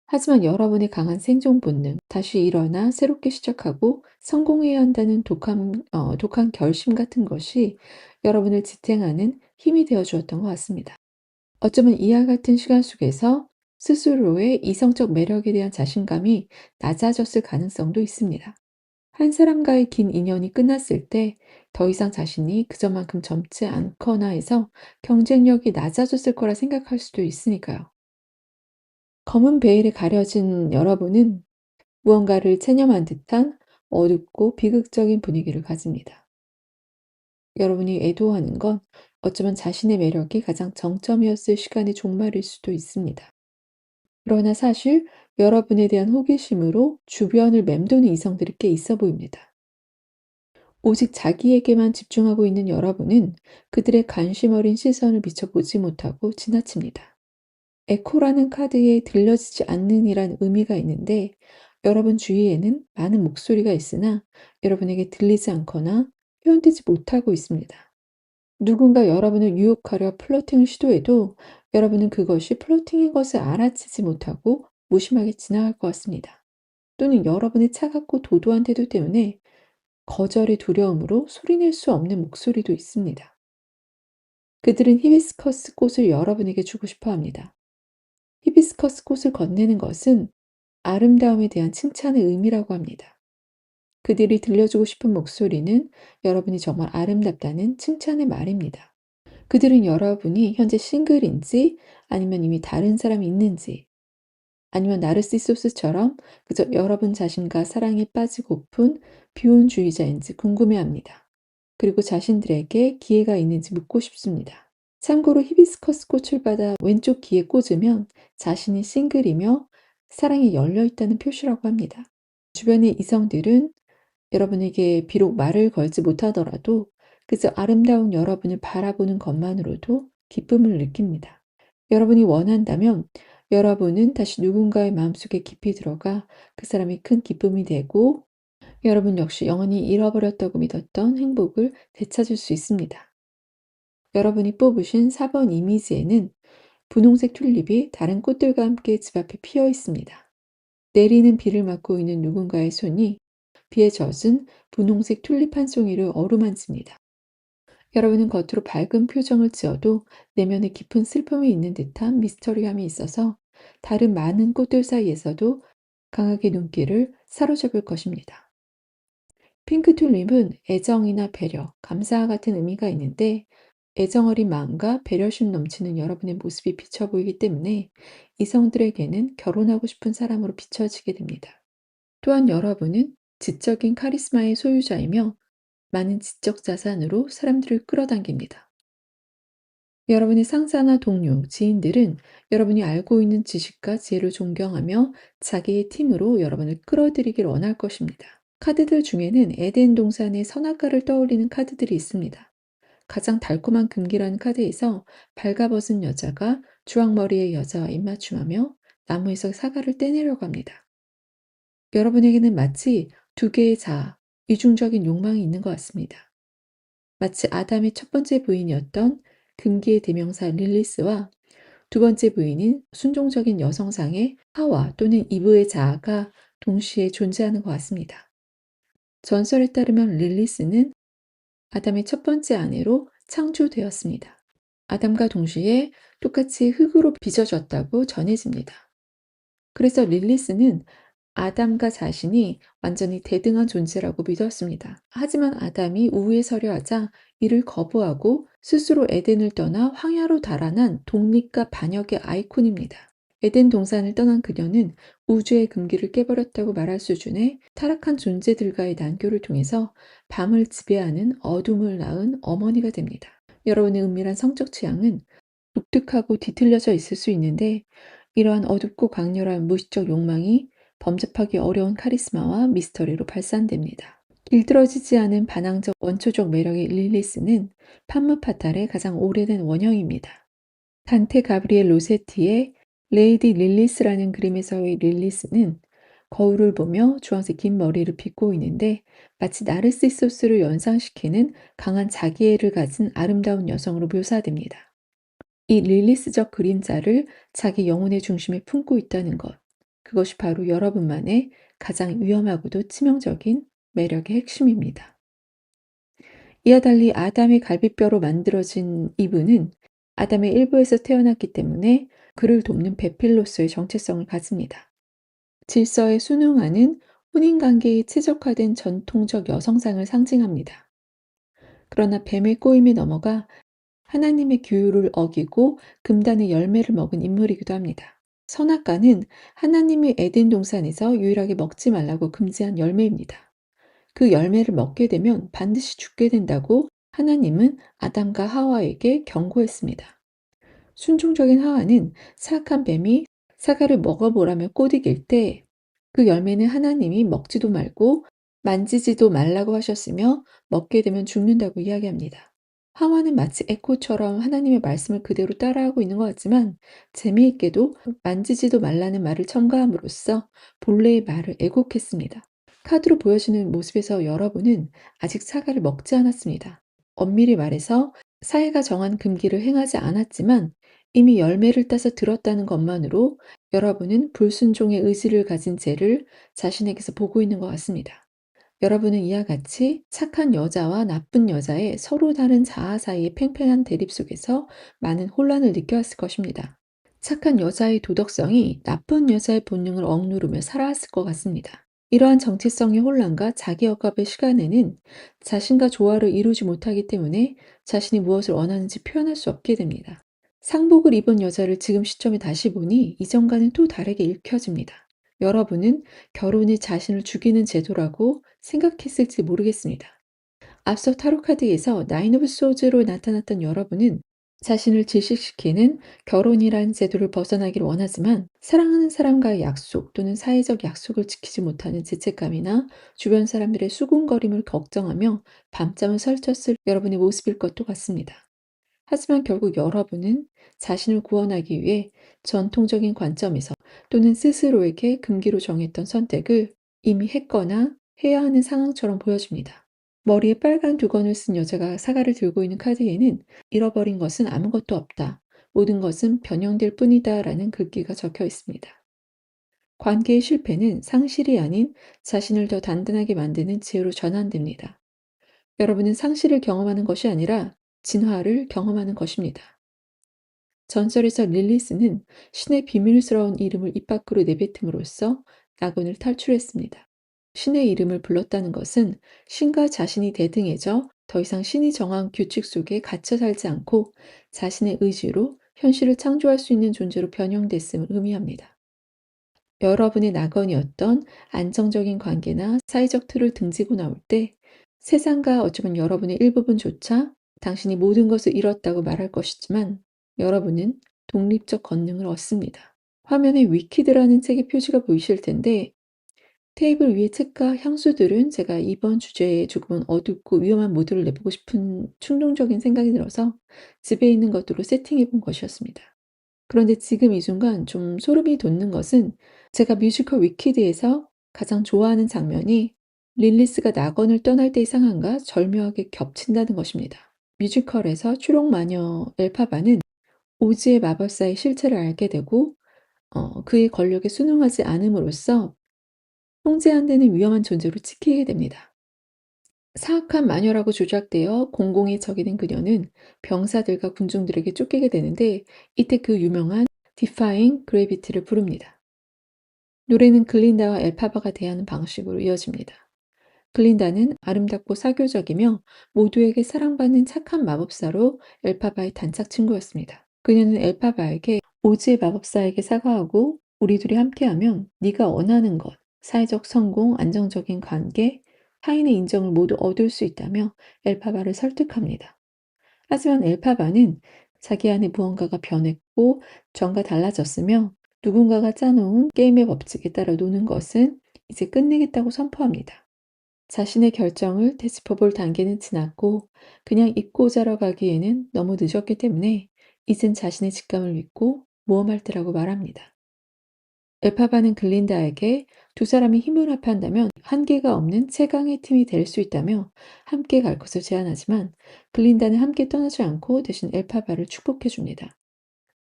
하지만 여러분의 강한 생존 본능, 다시 일어나 새롭게 시작하고 성공해야 한다는 독한 결심 같은 것이 여러분을 지탱하는 힘이 되어 주었던 것 같습니다. 어쩌면 이와 같은 시간 속에서 스스로의 이성적 매력에 대한 자신감이 낮아졌을 가능성도 있습니다. 한 사람과의 긴 인연이 끝났을 때 더 이상 자신이 그전만큼 젊지 않거나 해서 경쟁력이 낮아졌을 거라 생각할 수도 있으니까요. 검은 베일에 가려진 여러분은 무언가를 체념한 듯한 어둡고 비극적인 분위기를 가집니다. 여러분이 애도하는 건 어쩌면 자신의 매력이 가장 정점이었을 시간의 종말일 수도 있습니다. 그러나 사실 여러분에 대한 호기심으로 주변을 맴도는 이성들이 꽤 있어 보입니다. 오직 자기에게만 집중하고 있는 여러분은 그들의 관심 어린 시선을 비춰보지 못하고 지나칩니다. 에코라는 카드에 들려지지 않는이란 의미가 있는데, 여러분 주위에는 많은 목소리가 있으나 여러분에게 들리지 않거나 표현되지 못하고 있습니다. 누군가 여러분을 유혹하려 플러팅을 시도해도 여러분은 그것이 플러팅인 것을 알아채지 못하고 무심하게 지나갈 것 같습니다. 또는 여러분의 차갑고 도도한 태도 때문에 거절의 두려움으로 소리낼 수 없는 목소리도 있습니다. 그들은 히비스커스 꽃을 여러분에게 주고 싶어 합니다. 히비스커스 꽃을 건네는 것은 아름다움에 대한 칭찬의 의미라고 합니다. 그들이 들려주고 싶은 목소리는 여러분이 정말 아름답다는 칭찬의 말입니다. 그들은 여러분이 현재 싱글인지 아니면 이미 다른 사람이 있는지, 아니면 나르시소스처럼 그저 여러분 자신과 사랑에 빠지고픈 비혼주의자인지 궁금해합니다. 그리고 자신들에게 기회가 있는지 묻고 싶습니다. 참고로 히비스커스 꽃을 받아 왼쪽 귀에 꽂으면 자신이 싱글이며 사랑에 열려 있다는 표시라고 합니다. 주변의 이성들은 여러분에게 비록 말을 걸지 못하더라도 그저 아름다운 여러분을 바라보는 것만으로도 기쁨을 느낍니다. 여러분이 원한다면 여러분은 다시 누군가의 마음속에 깊이 들어가 그 사람이 큰 기쁨이 되고 여러분 역시 영원히 잃어버렸다고 믿었던 행복을 되찾을 수 있습니다. 여러분이 뽑으신 4번 이미지에는 분홍색 튤립이 다른 꽃들과 함께 집 앞에 피어 있습니다. 내리는 비를 맞고 있는 누군가의 손이 비에 젖은 분홍색 튤립 한 송이를 어루만집니다. 여러분은 겉으로 밝은 표정을 지어도 내면에 깊은 슬픔이 있는 듯한 미스터리함이 있어서 다른 많은 꽃들 사이에서도 강하게 눈길을 사로잡을 것입니다. 핑크 튤립은 애정이나 배려, 감사와 같은 의미가 있는데 애정 어린 마음과 배려심 넘치는 여러분의 모습이 비쳐 보이기 때문에 이성들에게는 결혼하고 싶은 사람으로 비춰지게 됩니다. 또한 여러분은 지적인 카리스마의 소유자이며 많은 지적 자산으로 사람들을 끌어당깁니다. 여러분의 상사나 동료, 지인들은 여러분이 알고 있는 지식과 지혜를 존경하며 자기의 팀으로 여러분을 끌어들이길 원할 것입니다. 카드들 중에는 에덴 동산의 선악과를 떠올리는 카드들이 있습니다. 가장 달콤한 금기라는 카드에서 발가벗은 여자가 주황머리의 여자와 입맞춤하며 나무에서 사과를 떼내려고 합니다. 여러분에게는 마치 두 개의 자아, 이중적인 욕망이 있는 것 같습니다. 마치 아담의 첫 번째 부인이었던 금기의 대명사 릴리스와 두 번째 부인인 순종적인 여성상의 하와 또는 이브의 자아가 동시에 존재하는 것 같습니다. 전설에 따르면 릴리스는 아담의 첫 번째 아내로 창조되었습니다. 아담과 동시에 똑같이 흙으로 빚어졌다고 전해집니다. 그래서 릴리스는 아담과 자신이 완전히 대등한 존재라고 믿었습니다. 하지만 아담이 우위에 서려 하자 이를 거부하고 스스로 에덴을 떠나 황야로 달아난 독립과 반역의 아이콘입니다. 에덴 동산을 떠난 그녀는 우주의 금기를 깨버렸다고 말할 수준의 타락한 존재들과의 난교를 통해서 밤을 지배하는 어둠을 낳은 어머니가 됩니다. 여러분의 은밀한 성적 취향은 독특하고 뒤틀려져 있을 수 있는데 이러한 어둡고 강렬한 무의식적 욕망이 범접하기 어려운 카리스마와 미스터리로 발산됩니다. 길들어지지 않은 반항적 원초적 매력의 릴리스는 판무파탈의 가장 오래된 원형입니다. 단테 가브리엘 로세티의 레이디 릴리스라는 그림에서의 릴리스는 거울을 보며 주황색 긴 머리를 빗고 있는데 마치 나르시소스를 연상시키는 강한 자기애를 가진 아름다운 여성으로 묘사됩니다. 이 릴리스적 그림자를 자기 영혼의 중심에 품고 있다는 것, 그것이 바로 여러분만의 가장 위험하고도 치명적인 매력의 핵심입니다. 이와 달리 아담의 갈비뼈로 만들어진 이브는 아담의 일부에서 태어났기 때문에 그를 돕는 베필로스의 정체성을 가집니다. 질서에 순응하는 혼인관계에 최적화된 전통적 여성상을 상징합니다. 그러나 뱀의 꼬임에 넘어가 하나님의 규율을 어기고 금단의 열매를 먹은 인물이기도 합니다. 선악과는 하나님의 에덴 동산에서 유일하게 먹지 말라고 금지한 열매입니다. 그 열매를 먹게 되면 반드시 죽게 된다고 하나님은 아담과 하와에게 경고했습니다. 순종적인 하와는 사악한 뱀이 사과를 먹어보라며 꼬드길 때 그 열매는 하나님이 먹지도 말고 만지지도 말라고 하셨으며 먹게 되면 죽는다고 이야기합니다. 하와는 마치 에코처럼 하나님의 말씀을 그대로 따라하고 있는 것 같지만 재미있게도 만지지도 말라는 말을 첨가함으로써 본래의 말을 애곡했습니다. 카드로 보여지는 모습에서 여러분은 아직 사과를 먹지 않았습니다. 엄밀히 말해서 사회가 정한 금기를 행하지 않았지만 이미 열매를 따서 들었다는 것만으로 여러분은 불순종의 의지를 가진 죄를 자신에게서 보고 있는 것 같습니다. 여러분은 이와 같이 착한 여자와 나쁜 여자의 서로 다른 자아 사이의 팽팽한 대립 속에서 많은 혼란을 느껴왔을 것입니다. 착한 여자의 도덕성이 나쁜 여자의 본능을 억누르며 살아왔을 것 같습니다. 이러한 정체성의 혼란과 자기 억압의 시간에는 자신과 조화를 이루지 못하기 때문에 자신이 무엇을 원하는지 표현할 수 없게 됩니다. 상복을 입은 여자를 지금 시점에 다시 보니 이전과는 또 다르게 읽혀집니다. 여러분은 결혼이 자신을 죽이는 제도라고 생각했을지 모르겠습니다. 앞서 타로 카드에서 나인 오브 소즈로 나타났던 여러분은 자신을 질식시키는 결혼이란 제도를 벗어나기를 원하지만 사랑하는 사람과의 약속 또는 사회적 약속을 지키지 못하는 죄책감이나 주변 사람들의 수군거림을 걱정하며 밤잠을 설쳤을 여러분의 모습일 것도 같습니다. 하지만 결국 여러분은 자신을 구원하기 위해 전통적인 관점에서 또는 스스로에게 금기로 정했던 선택을 이미 했거나 해야 하는 상황처럼 보여집니다. 머리에 빨간 두건을 쓴 여자가 사과를 들고 있는 카드에는 잃어버린 것은 아무것도 없다. 모든 것은 변형될 뿐이다 라는 글귀가 적혀 있습니다. 관계의 실패는 상실이 아닌 자신을 더 단단하게 만드는 지혜로 전환됩니다. 여러분은 상실을 경험하는 것이 아니라 진화를 경험하는 것입니다. 전설에서 릴리스는 신의 비밀스러운 이름을 입 밖으로 내뱉음으로써 낙원을 탈출했습니다. 신의 이름을 불렀다는 것은 신과 자신이 대등해져 더 이상 신이 정한 규칙 속에 갇혀 살지 않고 자신의 의지로 현실을 창조할 수 있는 존재로 변형됐음을 의미합니다. 여러분의 낙원이었던 안정적인 관계나 사회적 틀을 등지고 나올 때 세상과 어쩌면 여러분의 일부분조차 당신이 모든 것을 잃었다고 말할 것이지만 여러분은 독립적 권능을 얻습니다. 화면에 위키드라는 책의 표지가 보이실 텐데 테이블 위의 책과 향수들은 제가 이번 주제에 조금은 어둡고 위험한 모드를 내보고 싶은 충동적인 생각이 들어서 집에 있는 것들로 세팅해 본 것이었습니다. 그런데 지금 이 순간 좀 소름이 돋는 것은 제가 뮤지컬 위키드에서 가장 좋아하는 장면이 릴리스가 낙원을 떠날 때의 상황과 절묘하게 겹친다는 것입니다. 뮤지컬에서 추록마녀 엘파바는 오즈의 마법사의 실체를 알게 되고 그의 권력에 순응하지 않음으로써 통제 안 되는 위험한 존재로 찍히게 됩니다. 사악한 마녀라고 조작되어 공공의 적이 된 그녀는 병사들과 군중들에게 쫓기게 되는데 이때 그 유명한 Defying Gravity를 부릅니다. 노래는 글린다와 엘파바가 대하는 방식으로 이어집니다. 글린다는 아름답고 사교적이며 모두에게 사랑받는 착한 마법사로 엘파바의 단짝 친구였습니다. 그녀는 엘파바에게 오즈의 마법사에게 사과하고 우리 둘이 함께하면 네가 원하는 것, 사회적 성공, 안정적인 관계, 타인의 인정을 모두 얻을 수 있다며 엘파바를 설득합니다. 하지만 엘파바는 자기 안에 무언가가 변했고 전과 달라졌으며 누군가가 짜놓은 게임의 법칙에 따라 노는 것은 이제 끝내겠다고 선포합니다. 자신의 결정을 되짚어볼 단계는 지났고 그냥 잊고 자러 가기에는 너무 늦었기 때문에 이젠 자신의 직감을 믿고 모험할 때라고 말합니다. 엘파바는 글린다에게 두 사람이 힘을 합한다면 한계가 없는 최강의 팀이 될 수 있다며 함께 갈 것을 제안하지만 글린다는 함께 떠나지 않고 대신 엘파바를 축복해 줍니다.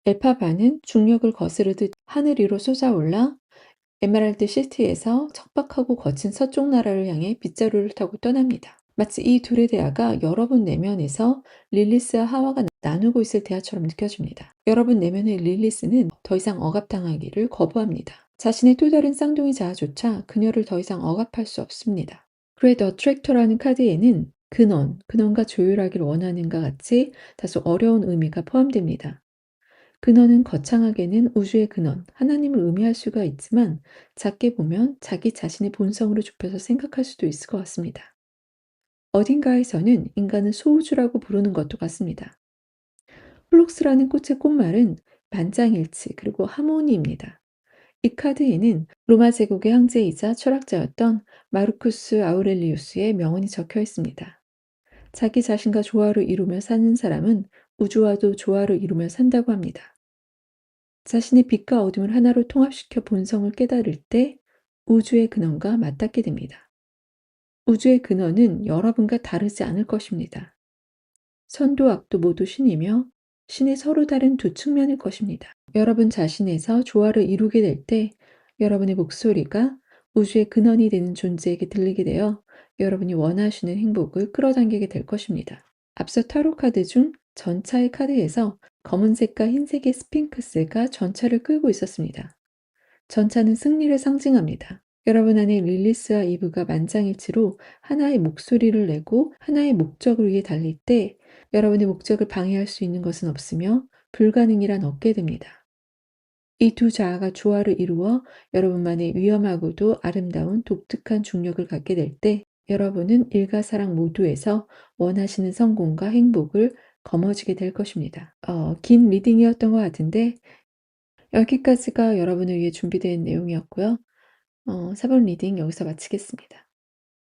엘파바는 중력을 거스르듯 하늘 위로 솟아올라 에메랄드 시티에서 척박하고 거친 서쪽 나라를 향해 빗자루를 타고 떠납니다. 마치 이 둘의 대화가 여러분 내면에서 릴리스와 하와가 나누고 있을 대화처럼 느껴집니다. 여러분 내면의 릴리스는 더 이상 억압당하기를 거부합니다. 자신의 또 다른 쌍둥이 자아조차 그녀를 더 이상 억압할 수 없습니다. 그레이트 어트랙터라는 카드에는 근원과 조율하기를 원하는가 같이 다소 어려운 의미가 포함됩니다. 근원은 거창하게는 우주의 근원, 하나님을 의미할 수가 있지만 작게 보면 자기 자신의 본성으로 좁혀서 생각할 수도 있을 것 같습니다. 어딘가에서는 인간을 소우주라고 부르는 것도 같습니다. 플록스라는 꽃의 꽃말은 만장일치 그리고 하모니입니다. 이 카드에는 로마 제국의 황제이자 철학자였던 마르쿠스 아우렐리우스의 명언이 적혀 있습니다. 자기 자신과 조화를 이루며 사는 사람은 우주와도 조화를 이루며 산다고 합니다. 자신의 빛과 어둠을 하나로 통합시켜 본성을 깨달을 때 우주의 근원과 맞닿게 됩니다. 우주의 근원은 여러분과 다르지 않을 것입니다. 선도 악도 모두 신이며 신의 서로 다른 두 측면일 것입니다. 여러분 자신에서 조화를 이루게 될 때 여러분의 목소리가 우주의 근원이 되는 존재에게 들리게 되어 여러분이 원하시는 행복을 끌어당기게 될 것입니다. 앞서 타로 카드 중 전차의 카드에서 검은색과 흰색의 스핑크스가 전차를 끌고 있었습니다. 전차는 승리를 상징합니다. 여러분 안에 릴리스와 이브가 만장일치로 하나의 목소리를 내고 하나의 목적을 위해 달릴 때 여러분의 목적을 방해할 수 있는 것은 없으며 불가능이란 없게 됩니다. 이 두 자아가 조화를 이루어 여러분만의 위험하고도 아름다운 독특한 중력을 갖게 될 때 여러분은 일과 사랑 모두에서 원하시는 성공과 행복을 거머쥐게 될 것입니다. 긴 리딩이었던 것 같은데 여기까지가 여러분을 위해 준비된 내용이었고요. 4번 리딩 여기서 마치겠습니다.